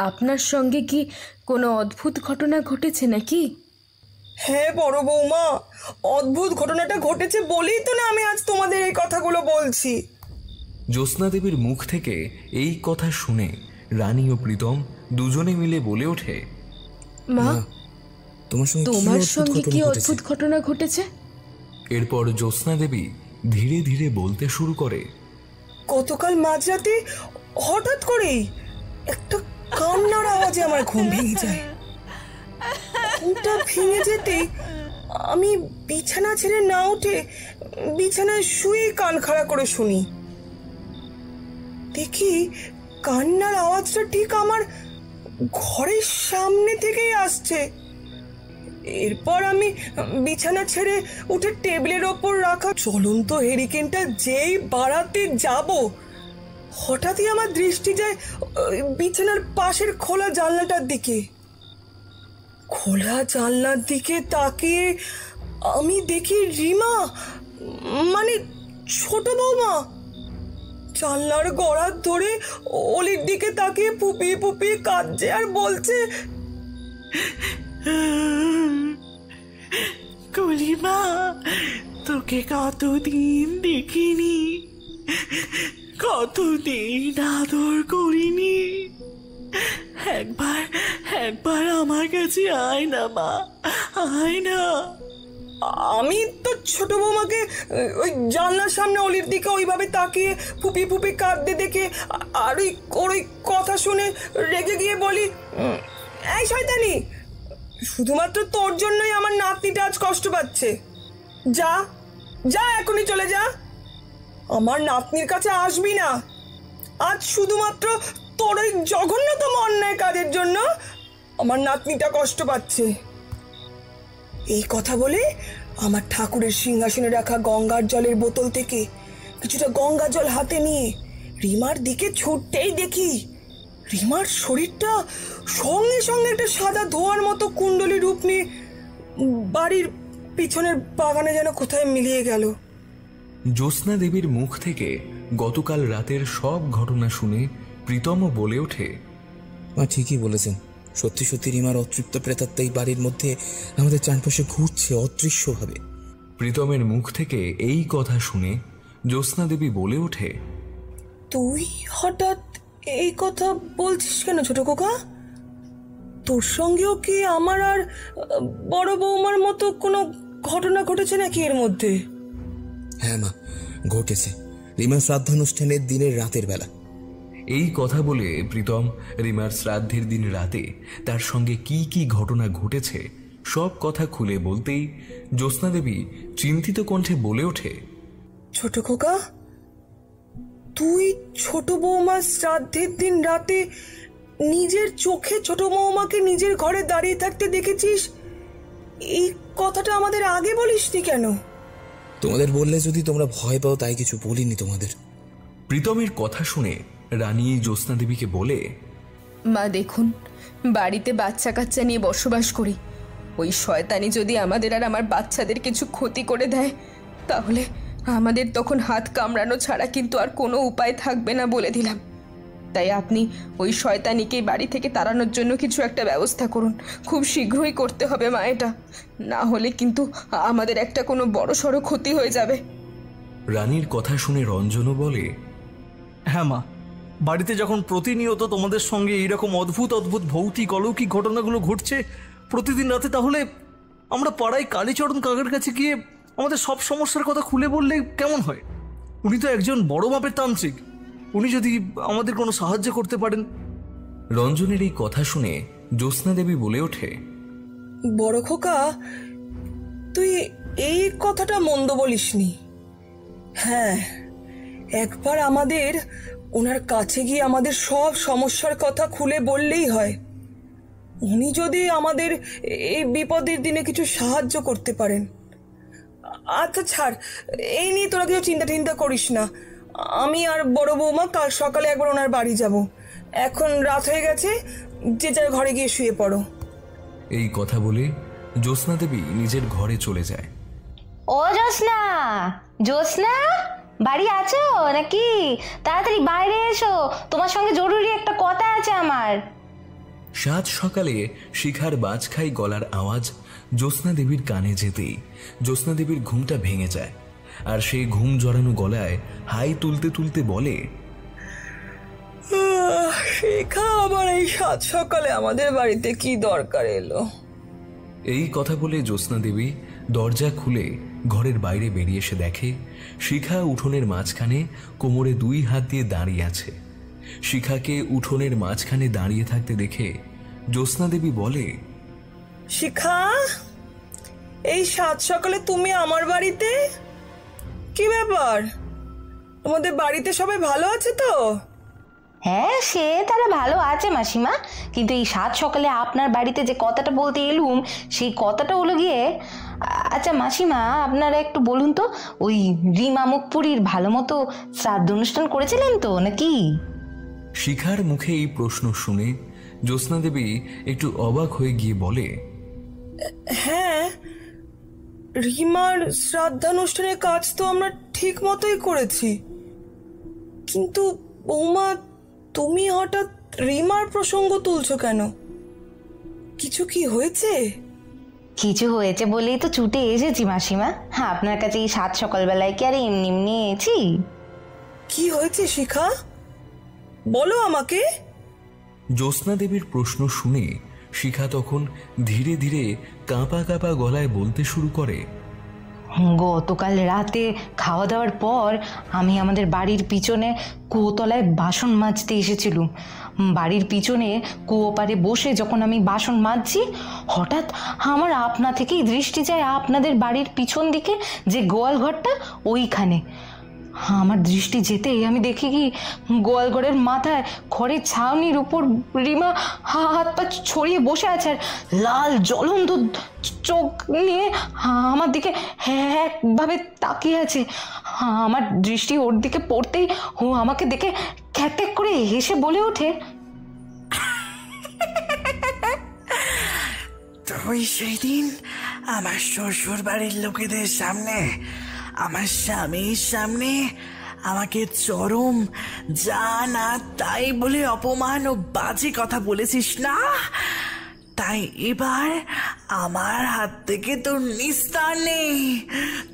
আপনার সঙ্গে কি কোনো অদ্ভুত ঘটনা ঘটেছে নাকি? হ্যাঁ বড় বৌমা, অদ্ভুত ঘটনাটা ঘটেছে বলেই তো না আমি আজ তোমাদের এই কথাগুলো বলছি। জ্যোৎস্না দেবীর মুখ থেকে এই কথা শুনে রানী ও প্রীতম দুজনে মিলে বলে ওঠে, মা, তোমার সঙ্গে কি অদ্ভুত ঘটনা ঘটেছে? এরপর জ্যোৎস্না দেবী ধীরে ধীরে বলতে শুরু করে, গতকাল মাঝরাতে হঠাৎ করেই একটা কান্নার আওয়াজে আমার ঘুম ভেঙে যায়। ঘুমটা ভেঙে যেতেই আমি বিছানা ছেড়ে না উঠে বিছানায় শুয়ে কান খাড়া করে শুনি। দেখি কান্নার আওয়াজটা ঠিক আমার ঘরের সামনে থেকেই আসছে। এরপর আমি বিছানা ছেড়ে উঠে টেবিলের ওপর রাখা জ্বলন্ত হেরিকেনটা যেই বাড়াতে যাব, হঠাৎই আমার দৃষ্টি যায় বিছানার পাশের খোলা জানলাটার দিকে। খোলা জানলার দিকে তাকিয়ে আমি দেখি রিমা, মানে ছোট বৌমা, জানলার গড়ার ধরে অলির দিকে তাকিয়ে ফুপিয়ে ফুপিয়ে কাঁদছে আর বলছে, কলিমা, তোকে কতদিন দেখিনি, কতদিন আদর করিনি। একবার আমার কাছে আয় না মা, আয় না। আমি তো ছোট বৌমাকে ওই জানলার সামনে অলির দিকে ওইভাবে তাকিয়ে ফুপিয়ে ফুপিয়ে কাঁদতে দেখে আর ওই কথা শুনে রেগে গিয়ে বলি, এই শয়তানি, শুধুমাত্র তোর জন্যই আমার নাতনিটা আজ কষ্ট পাচ্ছে। যা যা, এখনই চলে যা, আমার নাতনির কাছে আসবি না। আজ শুধুমাত্র তোর ওই জঘন্যতম অন্যায় কাজের জন্য আমার নাতনিটা কষ্ট পাচ্ছে। এই কথা বলে আমার ঠাকুরের সিংহাসনে রাখা গঙ্গার জলের বোতল থেকে কিছুটা গঙ্গা জল হাতে নিয়ে রিমার দিকে ছুটতেই দেখি রিমার শরীরটা সঙ্গে সঙ্গে একটা সাদা ধোঁয়ার মতো কুণ্ডলী রূপ নিয়ে বাড়ির পিছনের বাগানে যেন কোথায় মিলিয়ে গেল। জ্যোৎস্না দেবীর মুখ থেকে গতকাল রাতের সব ঘটনা শুনে প্রীতমও বলে ওঠে, মা ঠিকই বলেছেন, সত্যি সত্যি রিমার অতৃপ্ত প্রেতাত্মা এই বাড়ির মধ্যে আমাদের চারপাশে ঘুরছে অদৃশ্যভাবে। প্রীতমের মুখ থেকে এই কথা শুনে জ্যোৎস্না দেবী বলে ওঠে, তুই হঠাৎ এই কথা বলছিস কেন ছোট খোকা? তোর সঙ্গেও কি আমার আর বড় বৌমার মতো কোনো ঘটনা ঘটেছে নাকি এর মধ্যে? হ্যাঁ মা, ঘটেছে। রিমার শ্রাদ্ধানুষ্ঠানের দিনের রাতের বেলা। এই কথা বলে প্রীতম রিমার শ্রাদ্ধের দিন রাতে তার সঙ্গে কি কি ঘটনা ঘটেছে সব কথা খুলে বলতেই জ্যোৎস্না দেবী চিন্তিত কণ্ঠে বলে ওঠে, ছোট খোকা, ছোট বৌমা শ্রাদ্ধের দিন রাতে নিজের চোখে ছোট বৌমাকে নিজের ঘরে দাঁড়িয়ে থাকতে দেখেছিস, এই কথাটা আমাদের আগে বলিসনি কেন? তোমাদের বললে যদি তোমরা ভয় পাও তাই কিছু বলিনি তোমাদের। প্রীতমের কথা শুনে রানী জ্যোৎস্না দেবীকে বলে, মা দেখুন, বাড়িতে বাচ্চা কাচ্চা নিয়ে বসবাস করি, ওই শয়তানি যদি আমাদের আর আমার বাচ্চাদের কিছু ক্ষতি করে দেয় তাহলে আমাদের তখন হাত কামড়ানো ছাড়া কিন্তু আর কোনো উপায় থাকবে না বলে দিলাম। তাই আপনি ওই শয়তানিকে বাড়ি থেকে তাড়ানোর জন্য কিছু একটা ব্যবস্থা করুন, খুব শীঘ্রই করতে হবে মা এটা, না হলে কিন্তু আমাদের একটা কোনো বড় সড়ো ক্ষতি হয়ে যাবে। রানীর কথা শুনে রঞ্জনও বলে, হ্যাঁ মা, বাড়িতে যখন প্রতিনিয়ত তোমাদের সঙ্গে এইরকম অদ্ভুত অদ্ভুত ভৌতিক অলৌকিক ঘটনাগুলো ঘটছে প্রতিদিন রাতে, তাহলে আমরা পাড়ায় কালীচরণ কাকার কাছে গিয়ে আমাদের সব সমস্যার কথা খুলে বললে কেমন হয়? উনি তো একজন বড় মাপের তান্ত্রিক, উনি যদি আমাদের কোনো সাহায্য করতে পারেন। রঞ্জনের এই কথা শুনে জ্যোৎস্না দেবী বলে ওঠে, বড় খোকা, তুই এই কথাটা মন্দ বলিসনি। হ্যাঁ, একবার আমাদের ওনার কাছে গিয়ে আমাদের সব সমস্যার কথা খুলে বললেই হয়। উনি যদি আমাদের এই বিপদের দিনে কিছু সাহায্য করতে পারেন। আচ্ছা ছাড়, এই নিয়ে তোরা কিছু চিন্তা করিস না। আমি আর বড় বৌমা কাল সকালে একবার ওনার বাড়ি যাব। এখন রাত হয়ে গেছে, যে যার ঘরে গিয়ে শুয়ে পড়ো। এই কথা বলে জ্যোৎস্না দেবী নিজের ঘরে চলে যায়। ও জ্যোৎস্না, জ্যোৎস্না বাড়ি আছো নাকি? তাড়াতাড়ি বাইরে এসো, তোমার সঙ্গে জরুরি একটা কথা আছে আমার। সাত সকালে শিখার বাজখাই গলার আওয়াজ জ্যোৎস্না দেবীর কানে যেতেই জ্যোৎস্না দেবীর ঘুমটা ভেঙে যায়, আর সেই ঘুম জড়ানো গলায় হাই তুলতে তুলতে বলে, শিখা আবার এই সাত সকালে আমাদের বাড়িতে কি দরকার এলো? এই কথা বলে জ্যোৎস্না দেবী দরজা খুলে ঘরের বাইরে বেরিয়ে এসে দেখে শিখা উঠোনের মাঝখানে কোমরে দুই হাত দিয়ে দাঁড়িয়ে আছে। শিখাকে উঠোনের মাঝখানে দাঁড়িয়ে থাকতে দেখে জ্যোৎস্না দেবী বলে, শিখা, এই সাত সকালে তুমি আমার বাড়িতে? কি ব্যাপার, তোমাদের বাড়িতে সবাই ভালো আছে তো? হ্যাঁ, সে তারা ভালো আছে মাসিমা, কিন্তু এই সাত সকালে আপনার বাড়িতে যে কথাটা বলতে এলুম সেই কথাটা হলো গিয়ে, আচ্ছা মাসিমা আপনারা একটু বলুন তো, ওই রিমা মুখপুরীর ভালো মতো শ্রাদ্ধ অনুষ্ঠান করেছিলেন তো নাকি? শিখার মুখে এই প্রশ্ন শুনে জ্যোৎস্না দেবী একটু অবাক হয়ে গিয়ে বলে, হ্যাঁ, রিমার শ্রাদ্ধানুষ্ঠানের কাজ তো আমরা ঠিক মতোই করেছি, কিন্তু বৌমা তুমি হঠাৎ রিমার প্রসঙ্গ তুলছো কেন? কিছু কি হয়েছে? কিছু হয়েছে বলেই তো ছুটে এসেছি মাসিমা। হ্যাঁ, আপনার কাছে এই সাত সকালবেলায় কি আর এমনি এমনি এসেছি? কি হয়েছে শিখা, বলো আমাকে। জ্যোৎস্না দেবীর প্রশ্ন শুনে শিখা তখন ধীরে ধীরে কাঁপা কাঁপা গলায় বলতে শুরু করে, গতকাল রাতে খাওয়া দাওয়ার পর আমি আমাদের বাড়ির পিছনে কুয়োতলায় বাসন মাজতে এসেছিলুম। বাড়ির পিছনে কুয়ো পাড়ে বসে যখন আমি বাসন মাজছি, হঠাৎ আমার আপনা থেকেই দৃষ্টি যায় আপনাদের বাড়ির পিছন দিকে যে গোয়াল ঘরটা, ওইখানে। আমার দৃষ্টি যেতেই আমি দেখি কি গোয়ালঘরের মাথায় ঘরের ছাউনির উপর রিমা হাত পা ছড়িয়ে বসে আছে, আর লাল জ্বলন্ত চোখ নিয়ে আমার দিকে একভাবে তাকিয়ে আছে। আমার দৃষ্টি ওর দিকে পড়তেই ও আমাকে দেখে খ্যাক করে হেসে বলে ওঠে, তুই সেই দিন আমার শ্বশুর বাড়ির লোকেদের সামনে, আমার স্বামীর সামনে আমাকে চরম যা না তাই বলে অপমান ও বাজে কথা বলেছিস না? তাই এবার আমার হাত থেকে তোর নিস্তার নেই।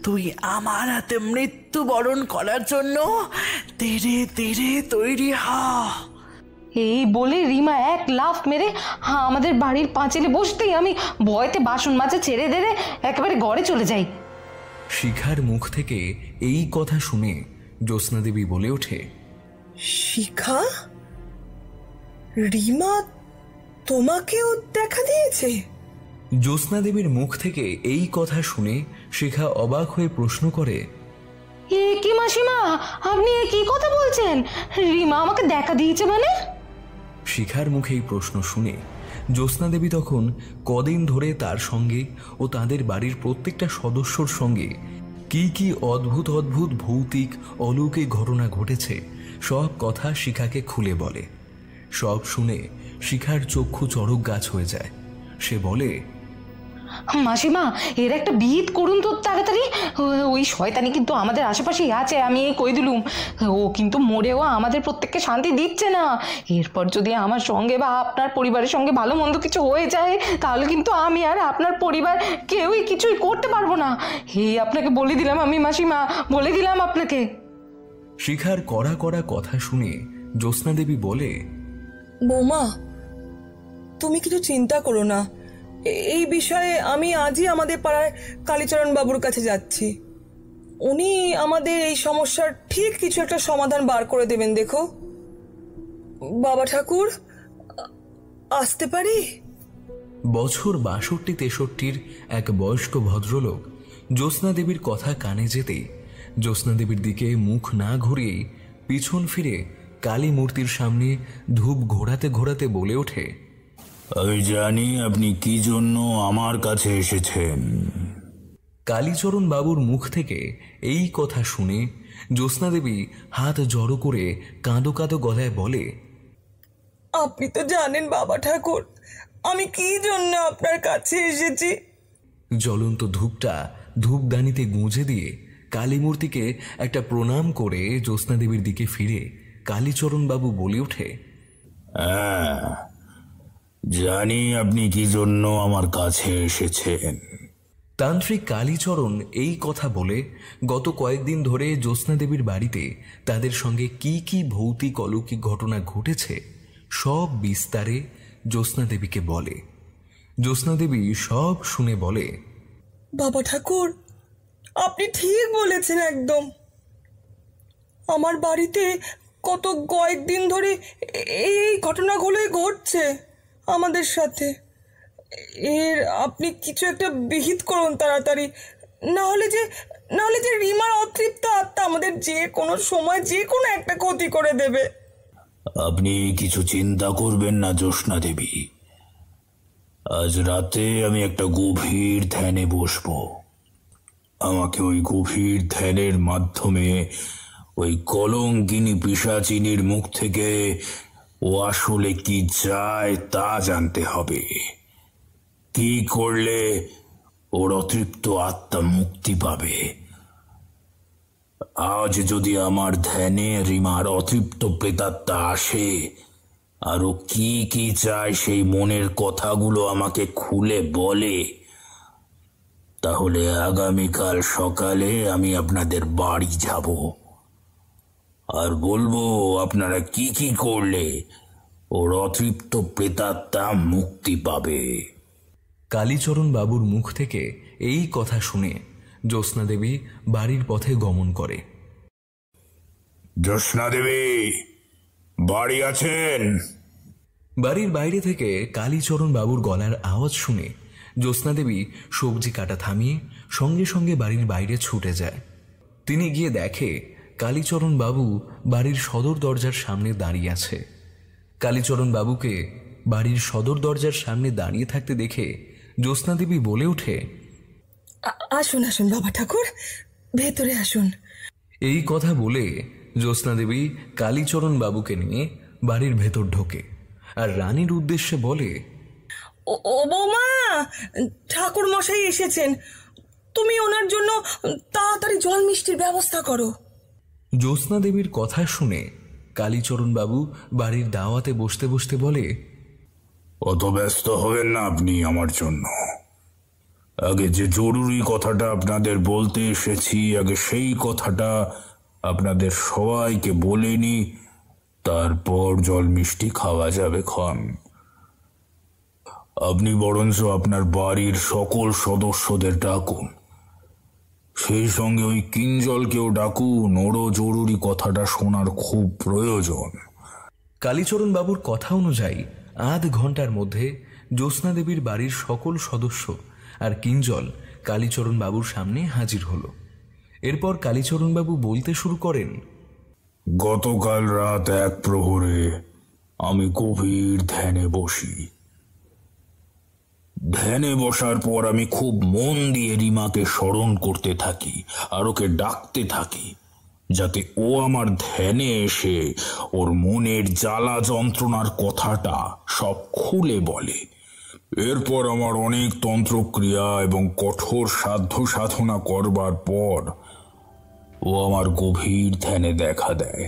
তুই আমার হাতে মৃত্যুবরণ করার জন্য ধীরে ধীরে তৈরি হ। এই বলে রিমা এক লাফ মেরে আমাদের বাড়ির পাঁচিলে বসতেই আমি ভয়তে বাসন মাজা ছেড়ে দিয়ে একেবারে ঘরে চলে যাই। শিখার মুখ থেকে এই কথা শুনে জ্যোৎস্না দেবী বলে ওঠে, শিখা, রিমা তোমাকেও দেখা দিয়েছে? জ্যোৎস্না দেবীর মুখ থেকে এই কথা শুনে শিখা অবাক হয়ে প্রশ্ন করে, এ কি মাসিমা, আপনি কি কথা বলছেন? বলছেন? রিমা আমাকে দেখা দিয়েছে মানে? শিখার মুখে এই প্রশ্ন শুনে জ্যোৎস্না দেবী তখন কদিন ধরে তার সঙ্গে ও তাদের বাড়ির প্রত্যেকটা সদস্যর সঙ্গে কি কি অদ্ভুত অদ্ভুত ভৌতিক অলৌকিক ঘটনা ঘটেছে সব কথা শিখাকে খুলে বলে। সব শুনে শিখার চক্ষু চড়ক গাছ হয়ে যায়। সে বলে, মাসিমা, এর একটা বিহিত করুন তো তাড়াতাড়ি। ওই শয়তানি কিন্তু আমাদের আশেপাশেই আছে, আমি কই দিলুম। ও কিন্তু মরেও আমাদের প্রত্যেককে শান্তি দিচ্ছে না। এরপর যদি আমার সঙ্গে বা আপনার পরিবারের সঙ্গে ভালো মন্দ কিছু হয়ে যায়, তাহলে কিন্তু আমি আর আপনার পরিবার কেউই কিছুই করতে পারবো না। আপনাকে বলে দিলাম আমি মাসিমা, বলে দিলাম আপনাকে। শিখার কড়া কড়া কথা শুনে জ্যোৎস্না দেবী বলে, বৌমা, তুমি কিছু চিন্তা করো না। এই বিষয়ে আমি আজই আমাদের পাড়ায় কালীচরণ বাবুর কাছে যাচ্ছি। উনি আমাদের এই সমস্যার ঠিক কিছু একটা সমাধান বার করে দেবেন। দেখো বাবা ঠাকুর, আসতে পারি? বছর 62-63 এক বয়স্ক ভদ্রলোক জ্যোৎস্না দেবীর কথা কানে যেতে জ্যোৎস্না দেবীর দিকে মুখ না ঘুরিয়ে পিছন ফিরে কালী মূর্তির সামনে ধূপ ঘোরাতে ঘোরাতে বলে ওঠে, আমি জানি আপনি কি জন্য আমার কাছে এসেছেন। কালীচরণ বাবুর মুখ থেকে এই কথা শুনে জ্যোৎস্না দেবী হাত জড়ো করে কাঁদো কাঁদো গলায় বলে, আপনি তো জানেন বাবা ঠাকুর, আমি কি জন্য আপনার কাছে এসেছি। জ্বলন্ত ধূপটা ধূপদানিতে গুঁজে দিয়ে কালী মূর্তিকে একটা প্রণাম করে জ্যোৎস্না দেবীর দিকে ফিরে কালীচরণ বাবু বলে ওঠে, জানি আপনি কি জন্য আমার কাছে এসেছেন। তান্ত্রিক কালীচরণ এই কথা বলে গত কয়েকদিন ধরে জ্যোৎস্না দেবীর বাড়িতে তাদের সঙ্গে কি কি ভৌতিক অলৌকিক ঘটনা ঘটেছে সব বিস্তারে জ্যোৎস্না দেবীকে বলে। জ্যোৎস্না দেবী সব শুনে বলে, বাবা ঠাকুর, আপনি ঠিক বলেছেন একদম। আমার বাড়িতে কত কয়েকদিন ধরে এই ঘটনাগুলোই ঘটছে আমাদের সাথে। এর আপনি কিছু একটা বিহিত করুন তাড়াতাড়ি, না হলে যে রিমার অতৃপ্ত আত্মা আমাদের যে কোনো সময় যে কোনো একটা ক্ষতি করে দেবে। আপনি কিছু চিন্তা করবেন না জ্যোৎস্না দেবী। আজ রাতে আমি একটা গভীর ধ্যানে বসবো। আমাকে ওই গভীর ধ্যানের মাধ্যমে ওই কলঙ্কিনী পিশাচিনীর মুখ থেকে ও আসলে কি চায় তা জানতে হবে। কি করলে ওর অতৃপ্ত আত্মা মুক্তি পাবে। আজ যদি আমার ধ্যানে রিমার অতৃপ্ত প্রেতাত্মা আসে আর ও কি কি চায় সেই মনের কথাগুলো আমাকে খুলে বলে, তাহলে আগামীকাল সকালে আমি আপনাদের বাড়ি যাব আর বলবো আপনারা কি কি করলে ওর অতৃপ্ত প্রেতাত্মা মুক্তি পাবে। কালীচরণ বাবুর মুখ থেকে এই কথা শুনে জ্যোৎস্না দেবী বাড়ির পথে গমন করে। জ্যোৎস্না দেবী বাড়ি আছেন? বাড়ির বাইরে থেকে কালীচরণ বাবুর গলার আওয়াজ শুনে জ্যোৎস্না দেবী সবজি কাটা থামিয়ে সঙ্গে সঙ্গে বাড়ির বাইরে ছুটে যায়। তিনি গিয়ে দেখে কালীচরণ বাবু বাড়ির সদর দরজার সামনে দাঁড়িয়ে আছে। কালীচরণ বাবুকে বাড়ির সদর দরজার সামনে দাঁড়িয়ে থাকতে দেখে জ্যোৎস্না দেবী বলে ওঠে, আসুন আসুন বাবা ঠাকুর, ভেতরে আসুন। এই কথা বলে জ্যোৎস্না দেবী কালীচরণ বাবুকে নিয়ে বাড়ির ভেতর ঢোকে আর রানীর উদ্দেশ্যে বলে, ও বৌমা, ঠাকুর মশাই এসেছেন, তুমি ওনার জন্য তাড়াতাড়ি জল মিষ্টির ব্যবস্থা করো। জ্যোৎস্না দেবীর কথা শুনে কালীচরণ বাবু বাড়ির দাওয়াতে বসতে বসতে বলে, অত ব্যস্ত হবেন না আপনি আমার জন্য। আগে যে জরুরি কথাটা আপনাদের বলতে এসেছি, আগে সেই কথাটা আপনাদের সবাইকে বলে নি, তারপর জল মিষ্টি খাওয়া যাবে ক্ষণ। আপনি বরঞ্চ আপনার বাড়ির সকল সদস্যদের ডাকুন, সেই সঙ্গে ওই কিঞ্জলকেও ডাকুন, ওরও জরুরি কথাটা শোনার খুব প্রয়োজন। কালীচরণ বাবুর কথা অনুযায়ী আধ ঘন্টার মধ্যে জ্যোৎস্না দেবীর বাড়ির সকল সদস্য আর কিঞ্জল কালীচরণ বাবুর সামনে হাজির হলো। এরপর কালীচরণ বাবু বলতে শুরু করেন, গতকাল রাত 1 প্রহরে আমি গভীর ধ্যানে বসি। ধ্যানে বসার পর আমি খুব মন দিয়ে রিমাকে স্মরণ করতে থাকি আর ওকে ডাকতে থাকি, যাতে ও আমার ধ্যানে এসে ওর মনের জ্বালা যন্ত্রণার কথাটা সব খুলে বলে। এরপর আমার অনেক তন্ত্রক্রিয়া এবং কঠোর সাধ্য সাধনা করবার পর ও আমার গভীর ধ্যানে দেখা দেয়।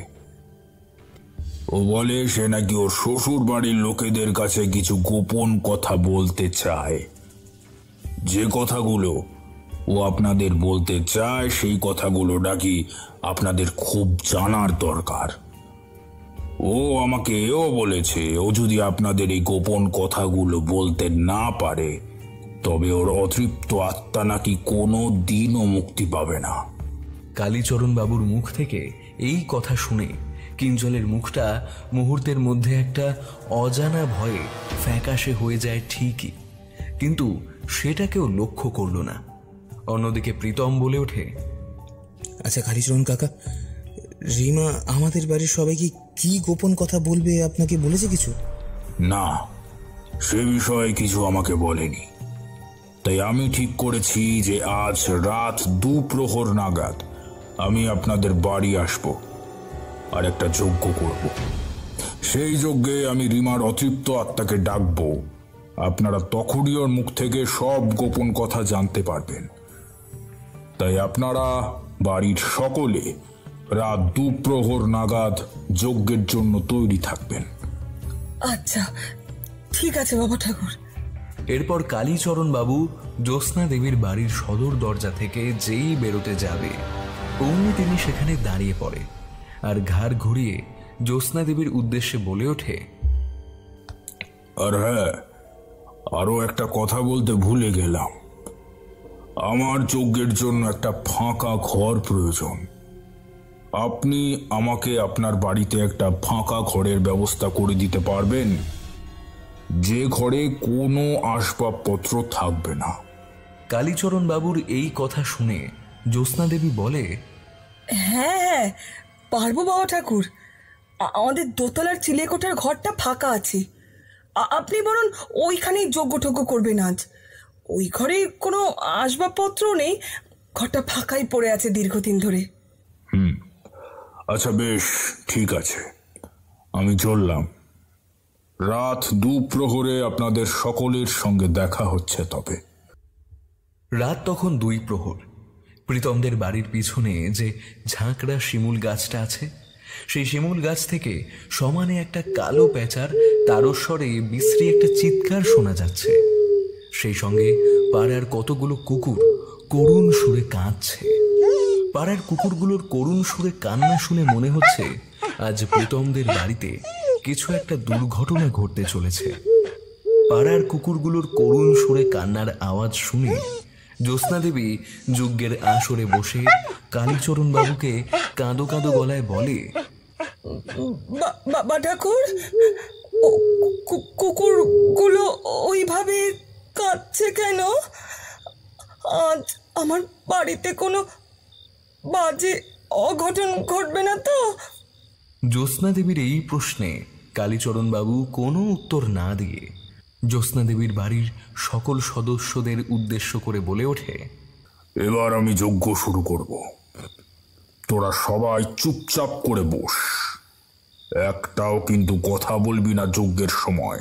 ও বলে সে নাকি ওর শ্বশুর বাড়ির লোকেদের কাছে কিছু গোপন কথা বলতে চায়। যে কথাগুলো ও আপনাদের বলতে চায় সেই কথাগুলো নাকি আপনাদের খুব জানার দরকার। ও আমাকে এও বলেছে ও যদি আপনাদের এই গোপন কথাগুলো বলতে না পারে তবে ওর অতৃপ্ত আত্মা নাকি কোনো দিনও মুক্তি পাবে না। কালীচরণ বাবুর মুখ থেকে এই কথা শুনে কিঞ্জলের মুখটা মুহূর্তের মধ্যে একটা অজানা ভয়ে ফ্যাকাশে হয়ে যায় ঠিকই, কিন্তু সেটাকেও লক্ষ্য করল না। অন্যদিকে প্রীতম বলে ওঠে, আচ্ছা কালীচরণ কাকা, রিমা আমাদের বাড়ির সবাইকে কি গোপন কথা বলবে আপনাকে বলেছে কিছু? না, সে বিষয়ে কিছু আমাকে বলেনি। তাই আমি ঠিক করেছি যে আজ রাত 2 প্রহর নাগাদ আমি আপনাদের বাড়ি আসব আর একটা যজ্ঞ করব। সেই যজ্ঞে আমি রিমার অতৃপ্ত আত্মাকে ডাকব। আপনারা তখনই ওর মুখ থেকে সব গোপন কথা জানতে পারবেন। তাই আপনারা বাড়ির সকলে রাত 2 প্রহর নাগাদ যজ্ঞের জন্য তৈরি থাকবেন। আচ্ছা ঠিক আছে বাবা ঠাকুর। এরপর কালীচরণ বাবু জ্যোৎস্না দেবীর বাড়ির সদর দরজা থেকে যেই বেরোতে যাবে অমনি তিনি সেখানে দাঁড়িয়ে পড়ে আর ঘাড় ঘুরিয়ে জ্যোৎস্না দেবীর উদ্দেশ্যে বলে ওঠে, আর হ্যাঁ, আরো একটা কথা বলতে ভুলে গেলাম। আমার যজ্ঞের জন্য একটা ফাঁকা ঘর প্রয়োজন। আপনি আমাকে আপনার বাড়িতে একটা ফাঁকা ঘরের ব্যবস্থা করে দিতে পারবেন, যে ঘরে কোনো আসবাবপত্র থাকবে না। কালীচরণ বাবুর এই কথা শুনে জ্যোৎস্না দেবী বলে, হ্যাঁ হ্যাঁ পারবো বাবা ঠাকুর। আমাদের দোতলার চিলেকোঠার ঘরটা ফাঁকা আছে। আপনি বরং ওইখানেই যজ্ঞ করবেন আজ। ওই ঘরে কোনো আসবাবপত্র নেই, ঘরটা ফাঁকাই পড়ে আছে দীর্ঘদিন ধরে। আচ্ছা বেশ, ঠিক আছে, আমি চললাম। রাত 2 প্রহরে আপনাদের সকলের সঙ্গে দেখা হচ্ছে। তবে রাত তখন 2 প্রহর। প্রীতমদের বাড়ির পিছনে যে ঝাঁকড়া শিমুল গাছটা আছে সেই শিমুল গাছ থেকে সমানে একটা কালো প্যাঁচার তারস্বরে বিশ্রী একটা চিৎকার শোনা যাচ্ছে। সেই সঙ্গে পাড়ার কতগুলো কুকুর করুণ সুরে কাঁদছে। পাড়ার কুকুরগুলোর করুণ সুরে কান্না শুনে মনে হচ্ছে আজ প্রীতমদের বাড়িতে কিছু একটা দুর্ঘটনা ঘটতে চলেছে। পাড়ার কুকুরগুলোর করুণ সুরে কান্নার আওয়াজ শুনে জ্যোৎস্না দেবী যজ্ঞের আসরে বসে কালীচরণ বাবুকে কাঁদো কাঁদো গলায় বলে, বাবা ঠাকুর, কুকুরগুলো ওইভাবে কাঁদছে কেন? আজ আমার বাড়িতে কোনো বাজে অঘটন ঘটবে না তো? জ্যোৎস্না দেবীর এই প্রশ্নে কালীচরণ বাবু কোনো উত্তর না দিয়ে জ্যোৎস্না দেবীর বাড়ির সকল সদস্যদের উদ্দেশ্য করে বলে ওঠে, এবার আমি যজ্ঞ শুরু করব। তোরা সবাই চুপচাপ করে বস, একটাও কিন্তু কথা বলবি না যজ্ঞের সময়।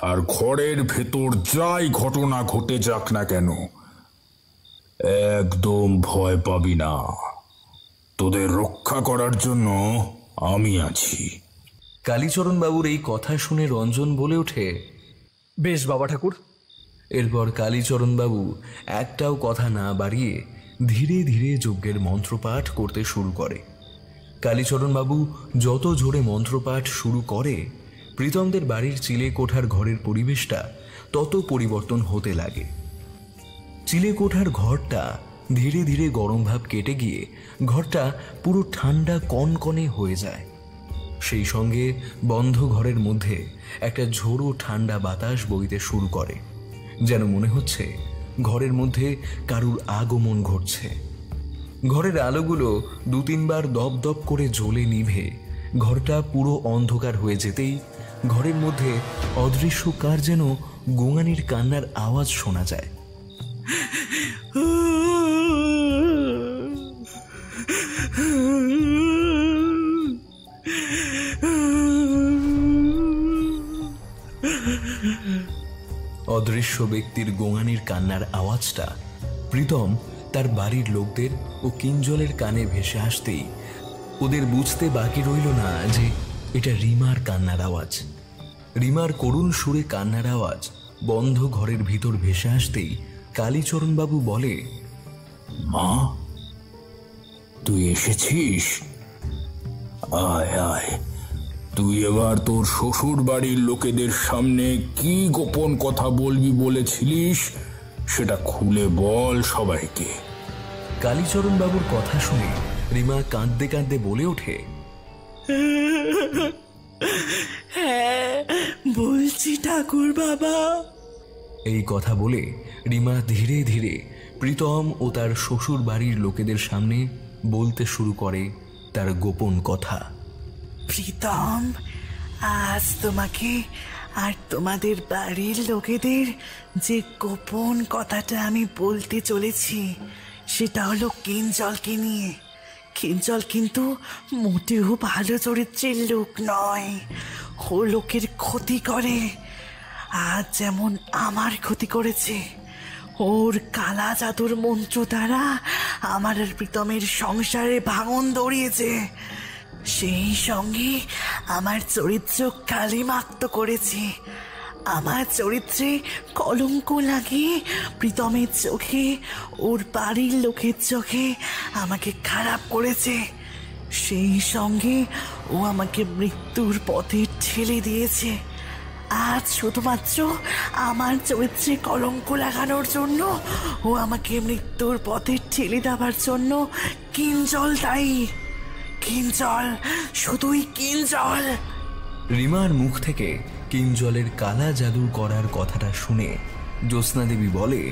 আর ঘরের ভেতর যাই ঘটনা ঘটে যাক না কেন একদম ভয় পাবি না। তোদের রক্ষা করার জন্য আমি আছি। কালীচরণ বাবুর এই কথা শুনে রঞ্জন বলে ওঠে, বেশ বাবা ঠাকুর। এরপর কালীচরণ বাবু একটাও কথা না বাড়িয়ে ধীরে ধীরে যজ্ঞের মন্ত্রপাঠ করতে শুরু করে। কালীচরণ বাবু যত জোরে মন্ত্রপাঠ শুরু করে প্রীতমদের বাড়ির চিলেকোঠার ঘরের পরিবেশটা তত পরিবর্তন হতে লাগে। চিলেকোঠার ঘরটা ধীরে ধীরে গরম ভাব কেটে গিয়ে ঘরটা পুরো ঠান্ডা কনকনে হয়ে যায়। সেই সঙ্গে বন্ধ ঘরের মধ্যে একটা ঝোড়ো ঠান্ডা বাতাস বইতে শুরু করে, যেন মনে হচ্ছে ঘরের মধ্যে কারুর আগমন ঘটছে। ঘরের আলোগুলো 2-3 বার দপ দপ করে জ্বলে নিভে ঘরটা পুরো অন্ধকার হয়ে যেতেই ঘরের মধ্যে অদৃশ্য কার যেন গোঙানির কান্নার আওয়াজ শোনা যায়। অদৃশ্য ব্যক্তির গোঙানির কান্নার আওয়াজটা প্রীতম তার বাড়ির লোকদের ও কিঞ্জলের কানে ভেসে আসতেই ওদের বুঝতে বাকি রইল না যে এটা রিমার কান্নার আওয়াজ। রিমার করুণ সুরে কান্নার আওয়াজ বন্ধ ঘরের ভিতর ভেসে আসতেই কালীচরণবাবু বলে, মা, তুই এসেছিস? আয় আয়, তুই এবার তোর শ্বশুর বাড়ির লোকেদের সামনে কি গোপন কথা বলবি বলেছিলিস সেটা খুলে বল সবাইকে। কালীচরণবাবুর কথা শুনে রিমা কাঁদতে কাঁদতে বলে ওঠে, হ্যাঁ বলছি ঠাকুর বাবা। এই কথা বলে রিমা ধীরে ধীরে প্রীতম ও তার শ্বশুর বাড়ির লোকেদের সামনে বলতে শুরু করে তার গোপন কথা। প্রীতম, আজ তোমাকে আর তোমাদের বাড়ির লোকেদের যে গোপন কথাটা আমি বলতে চলেছি সেটা হলো কিঞ্জলকে নিয়ে। কিঞ্জল কিন্তু মোটেও ভালো চরিত্রের লোক নয়, ও লোকের ক্ষতি করে। আজ যেমন আমার ক্ষতি করেছে, ওর কালা জাদুর মন্ত্র দ্বারা আমার আর প্রীতমের সংসারে ভাঙন ধরিয়েছে। সেই সঙ্গে আমার চরিত্র কালিমাক্ত করেছে। আমার চরিত্রে কলঙ্ক লাগিয়ে প্রীতমের চোখে, ওর বাড়ির লোকের চোখে আমাকে খারাপ করেছে। সেই সঙ্গে ও আমাকে মৃত্যুর পথে ঠেলে দিয়েছে। আজ শুধুমাত্র আমার চরিত্রে কলঙ্ক লাগানোর জন্য, ও আমাকে মৃত্যুর পথে ঠেলে দেওয়ার জন্য কিঞ্জল দায়ী। কিঞ্জল, শুধুই কিঞ্জল। রিমার মুখ থেকে কিঞ্জলের কালা জাদু করার কথাটা শুনে জ্যোৎস্না দেবী বলে,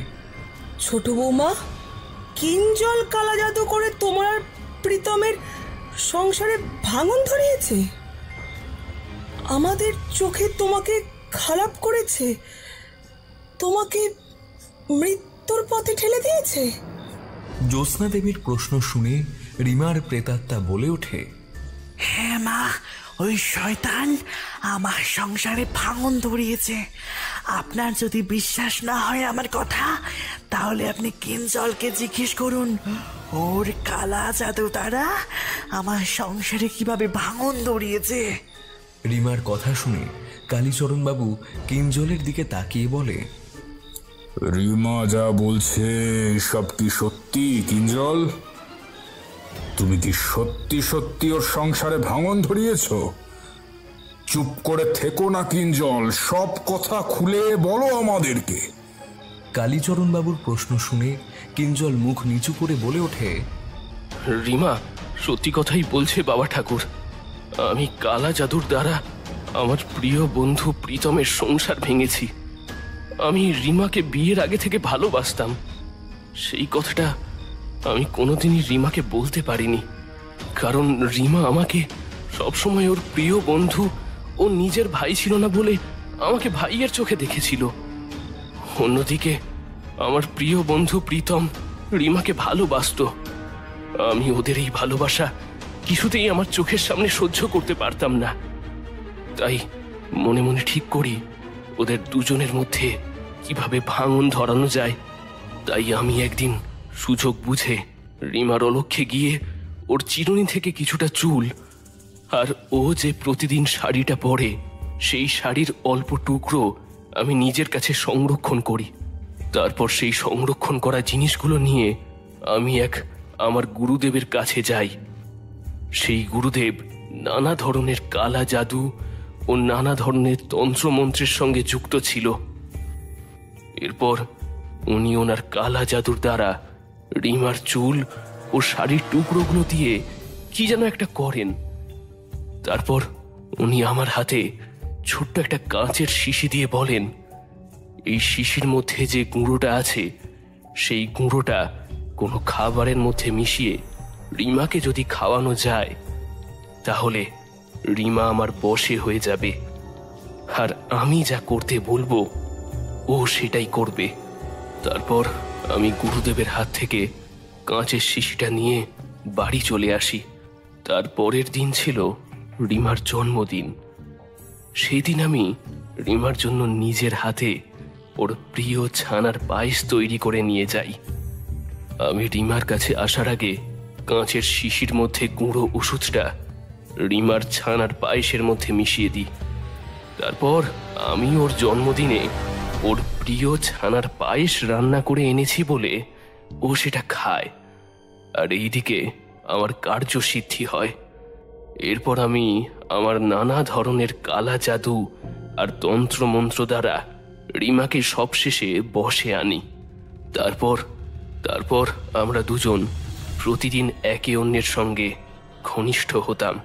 ছোট বৌমা, কিঞ্জল কালা জাদু করে তোমার আর প্রীতমের সংসারে ভাঙন ধরিয়েছে, আমাদের চোখে তোমাকে খারাপ করেছে, তোমাকে মৃত্যুর পথে ঠেলে দিয়েছে। জ্যোৎস্না দেবীর প্রশ্ন শুনে রিমার প্রেতাত্মা বলে ওঠে, হ্যাঁ মা, ওই শয়তান আমার সংসারে ভাঙন ধরিয়েছে। আপনার যদি বিশ্বাস না হয় আমার কথা, তাহলে আপনি কিঞ্জলকে জিজ্ঞেস করুন ওর কালা জাদু দ্বারা আমার সংসারে কিভাবে ভাঙন ধরিয়েছে। রিমার কথা শুনে কালীচরণবাবু কিঞ্জলের দিকে তাকিয়ে বলে, রিমা যা বলছে সব কি সত্যি কিঞ্জল? তুমি কি সত্যি সত্যি ওর সংসারে ভাঙন ধরিয়েছ? চুপ করে থেকো না কিঞ্জল, সব কথা খুলে বলো আমাদেরকে। কালীচরণবাবুর প্রশ্ন শুনে কিঞ্জল মুখ নিচু করে বলে ওঠে, রিমা সত্যি কথাই বলছে বাবা ঠাকুর। আমি কালা জাদুর দ্বারা আমার প্রিয় বন্ধু প্রীতমের সংসার ভেঙেছি। আমি রিমাকে বিয়ের আগে থেকে ভালোবাসতাম। সেই কথাটা আমি কোনোদিনই রিমাকে বলতে পারিনি, কারণ রিমা আমাকে সবসময় ওর প্রিয় বন্ধু ও নিজের ভাই ছিল না বলে আমাকে ভাইয়ের চোখে দেখেছিল। অন্যদিকে আমার প্রিয় বন্ধু প্রীতম রিমাকে ভালোবাসতো। আমি ওদের এই ভালোবাসা কিছুতেই আমার চোখের সামনে সহ্য করতে পারতাম না। তাই মনে মনে ঠিক করি ওদের দুজনের মধ্যে কিভাবে ভাঙন ধরানো যায়। তাই আমি একদিন সুযোগ বুঝে রিমার অলক্ষ্যে গিয়ে ওর চিরুনি থেকে কিছুটা চুল আর ও যে প্রতিদিন শাড়িটা পরে সেই শাড়ির অল্প টুকরো আমি নিজের কাছে সংরক্ষণ করি। তারপর সেই সংরক্ষণ করা জিনিসগুলো নিয়ে আমি আমার গুরুদেবের কাছে যাই। সেই গুরুদেব নানা ধরনের কালা জাদু ও নানা ধরনের তন্ত্রমন্ত্রের সঙ্গে যুক্ত ছিল। এরপর উনি ওনার কালা জাদুর দ্বারা রিমার চুল ও শাড়ির টুকরোগুলো দিয়ে কি যেন একটা করেন। তারপর উনি আমার হাতে ছোট্ট একটা কাঁচের শিশি দিয়ে বলেন, এই শিশির মধ্যে যে গুঁড়োটা আছে সেই গুঁড়োটা কোনো খাবারের মধ্যে মিশিয়ে রিমাকে যদি খাওয়ানো যায় তাহলে রিমা আমার বশে হয়ে যাবে, আর আমি যা করতে বলবো ও সেটাই করবে। তারপর আমি গুরুদেবের হাত থেকে কাঁচের শিশিটা নিয়ে বাড়ি চলে আসি। তার পরের দিন ছিল রিমার জন্মদিন। সেই দিন আমি রিমার জন্য নিজের হাতে ওর প্রিয় ছানার পায়েস তৈরি করে নিয়ে যাই। আমি রিমার কাছে আসার আগে কাঁচের শিশির মধ্যে গুঁড়ো ওষুধটা রিমার ছানার পায়েসের মধ্যে মিশিয়ে দিই। তারপর আমি ওর জন্মদিনে ওর প্রিয় ছানার পায়েস রান্না করে এনেছি বলে ও সেটা খায়, আর এইদিকে আমার কার্যসিদ্ধি হয়। এরপর আমি আমার নানা ধরনের কালা জাদু আর তন্ত্রমন্ত্র দ্বারা রিমাকে সবশেষে বশে আনি। তারপর আমরা দুজন প্রতিদিন একে অন্যের সঙ্গে ঘনিষ্ঠ হতাম।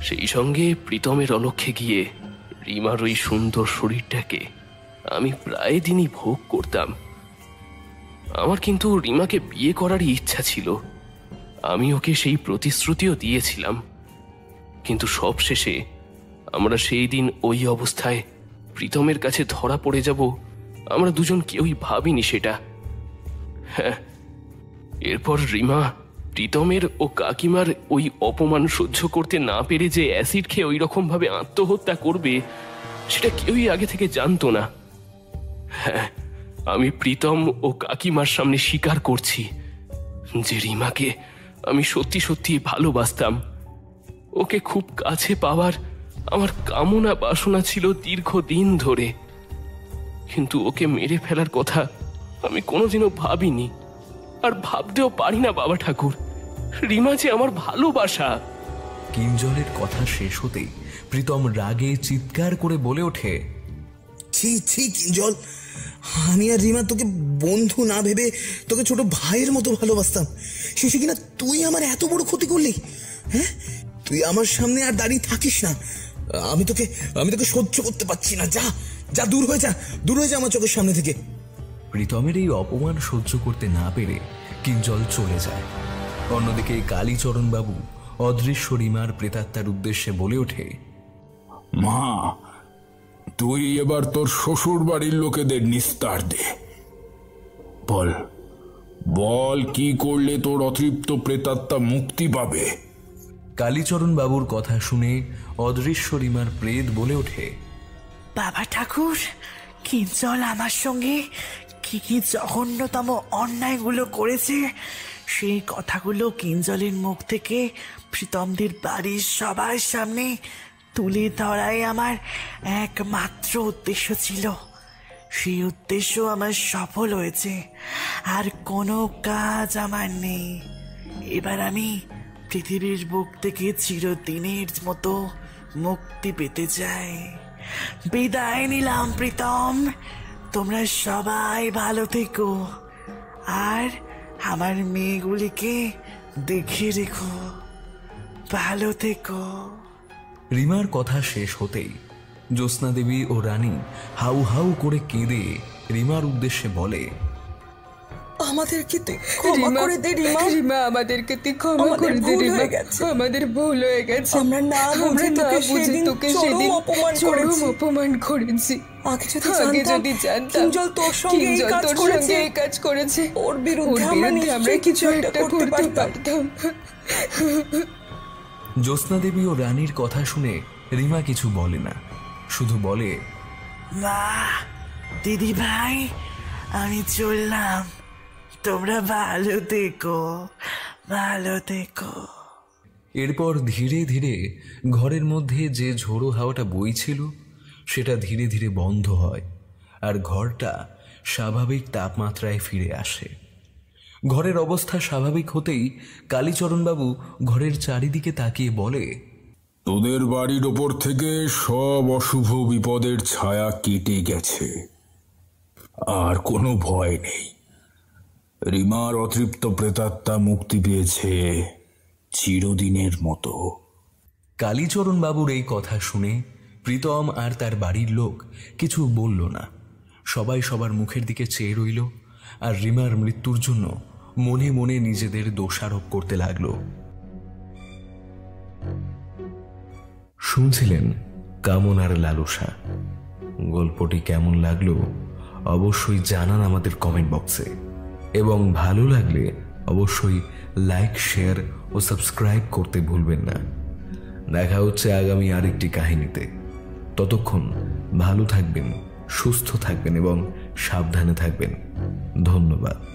সেই সঙ্গে প্রীতমের অলক্ষ্যে গিয়ে রিমার ওই সুন্দর শরীরটাকে আমি প্রায় দিনই ভোগ করতাম। আমার কিন্তু রিমাকে বিয়ে করারই ইচ্ছা ছিল। আমি ওকে সেই প্রতিশ্রুতিও দিয়েছিলাম, কিন্তু সবশেষে আমরা সেই দিন ওই অবস্থায় প্রীতমের কাছে ধরা পড়ে যাব আমরা দুজন কেউই ভাবিনি সেটা। হ্যাঁ, এরপর রিমা প্রীতমের ও কাকিমার ওই অপমান সহ্য করতে না পেরে যে অ্যাসিড খেয়ে ওই রকম ভাবে আত্মহত্যা করবে সেটা কেউই আগে থেকে জানতো না। হ্যাঁ, আমি প্রীতম ও কাকিমার সামনে স্বীকার করছি যে রিমাকে আমি সত্যি সত্যি ভালোবাসতাম। ওকে খুব কাছে পাওয়ার আমার কামনা বাসনা ছিল দীর্ঘদিন ধরে, কিন্তু ওকে মেরে ফেলার কথা আমি কোনোদিনও ভাবিনি, আর ভাবতেও পারি না বাবা ঠাকুর। রিমা যে আমার ভালোবাসা। কিঞ্জলের কথা শেষ হতেই প্রীতম রাগে চিৎকার করে বলে ওঠে, ছি ছি কিঞ্জল, আমি আর রিমা তোকে বন্ধু না ভেবে তোকে ছোট ভাইয়ের মতো ভালোবাসতাম, শেষে কিনা তুই আমার এত বড় ক্ষতি করলি। হ্যাঁ, তুই আমার সামনে আর দাঁড়িয়ে থাকিস না। আমি তোকে সহ্য করতে পারছি না। যা যা, দূর হয়ে যা আমার চোখের সামনে থেকে। প্রীতমের এই অপমান সহ্য করতে না পেরে কিঞ্জল চলে যায়। অন্যদিকে কালীচরণ বাবু অদৃশ্য রিমার প্রেতাত্মার উদ্দেশ্যে বলে ওঠে, মা, তুই এবার তোর শ্বশুর বাড়ির লোকেদের নিস্তার দে। বল কি করলে তোর অতৃপ্ত প্রেতাত্মা মুক্তি পাবে? কালীচরণ বাবুর কথা শুনে অদৃশ্য রিমার প্রেত বলে ওঠে, বাবা ঠাকুর, কিঞ্জল আমার সঙ্গে কি কি জঘন্যতম অন্যায়গুলো করেছে সেই কথাগুলো কিঞ্জলের মুখ থেকে প্রীতমদের বাড়ির সবার সামনে তুলে ধরাই আমার একমাত্র উদ্দেশ্য ছিল। সেই উদ্দেশ্য আমার সফল হয়েছে, আর কোনো কাজ আমার নেই। এবার আমি পৃথিবীর বুক থেকে চিরদিনের মতো মুক্তি পেতে চাই। বিদায় নিলাম প্রীতম, তোমরা সবাই ভালো থেকো, আর আমার মেয়েগুলিকে দেখে রেখো। ভালো থেকো। রিমার কথা শেষ হতেই জ্যোৎস্না দেবী ও রানী হাউ হাউ করে কেঁদে রিমার উদ্দেশ্যে বলে, আমাদেরকে তুই ক্ষমা করে দে রিমা। রিমা, আমাদেরকে তুই ক্ষমা করে দে রিমা, আমাদের ভুল হয়ে গেছে। আমরা না বুঝে তোকে সেদিন অপমান করেছি। আগে যদি জানতাম কিঞ্জল তোর সঙ্গে এই কাজ করেছে, ওর বিরুদ্ধে আমরা কিছু একটা করতে পারতাম। জ্যোৎস্না দেবী ও রানীর কথা শুনে রিমা কিছু বলে না, শুধু বলে, মা, দিদি ভাই, আমি চললাম, তোমরা ভালো থেকো, ভালো থেকো। এরপর ধীরে ধীরে ঘরের মধ্যে যে ঝোড়ো হাওয়াটা বইছিল সেটা ধীরে ধীরে বন্ধ হয়, আর ঘরটা স্বাভাবিক তাপমাত্রায় ফিরে আসে। ঘরের অবস্থা স্বাভাবিক হতেই কালীচরণবাবু ঘরের চারিদিকে তাকিয়ে বলে, তোদের বাড়ির ওপর থেকে সব অশুভ বিপদের ছায়া কেটে গেছে, আর কোনো ভয় নেই। রিমার অতৃপ্ত প্রেতাত্মা মুক্তি পেয়েছে চিরদিনের মতো। কালীচরণ বাবুর এই কথা শুনে প্রীতম আর তার বাড়ির লোক কিছু বলল না। সবাই সবার মুখের দিকে চেয়ে রইল, আর রিমার মৃত্যুর জন্য মনে মনে নিজেদের দোষারোপ করতে লাগলো। শুনছিলেন কামনার লালসা। গল্পটি কেমন লাগলো অবশ্যই জানান আমাদের কমেন্ট বক্সে, এবং ভালো লাগলে অবশ্যই লাইক, শেয়ার ও সাবস্ক্রাইব করতে ভুলবেন না। দেখা হচ্ছে আগামী আরেকটি কাহিনীতে। ততক্ষণ ভালো থাকবেন, সুস্থ থাকবেন এবং সাবধানে থাকবেন। ধন্যবাদ।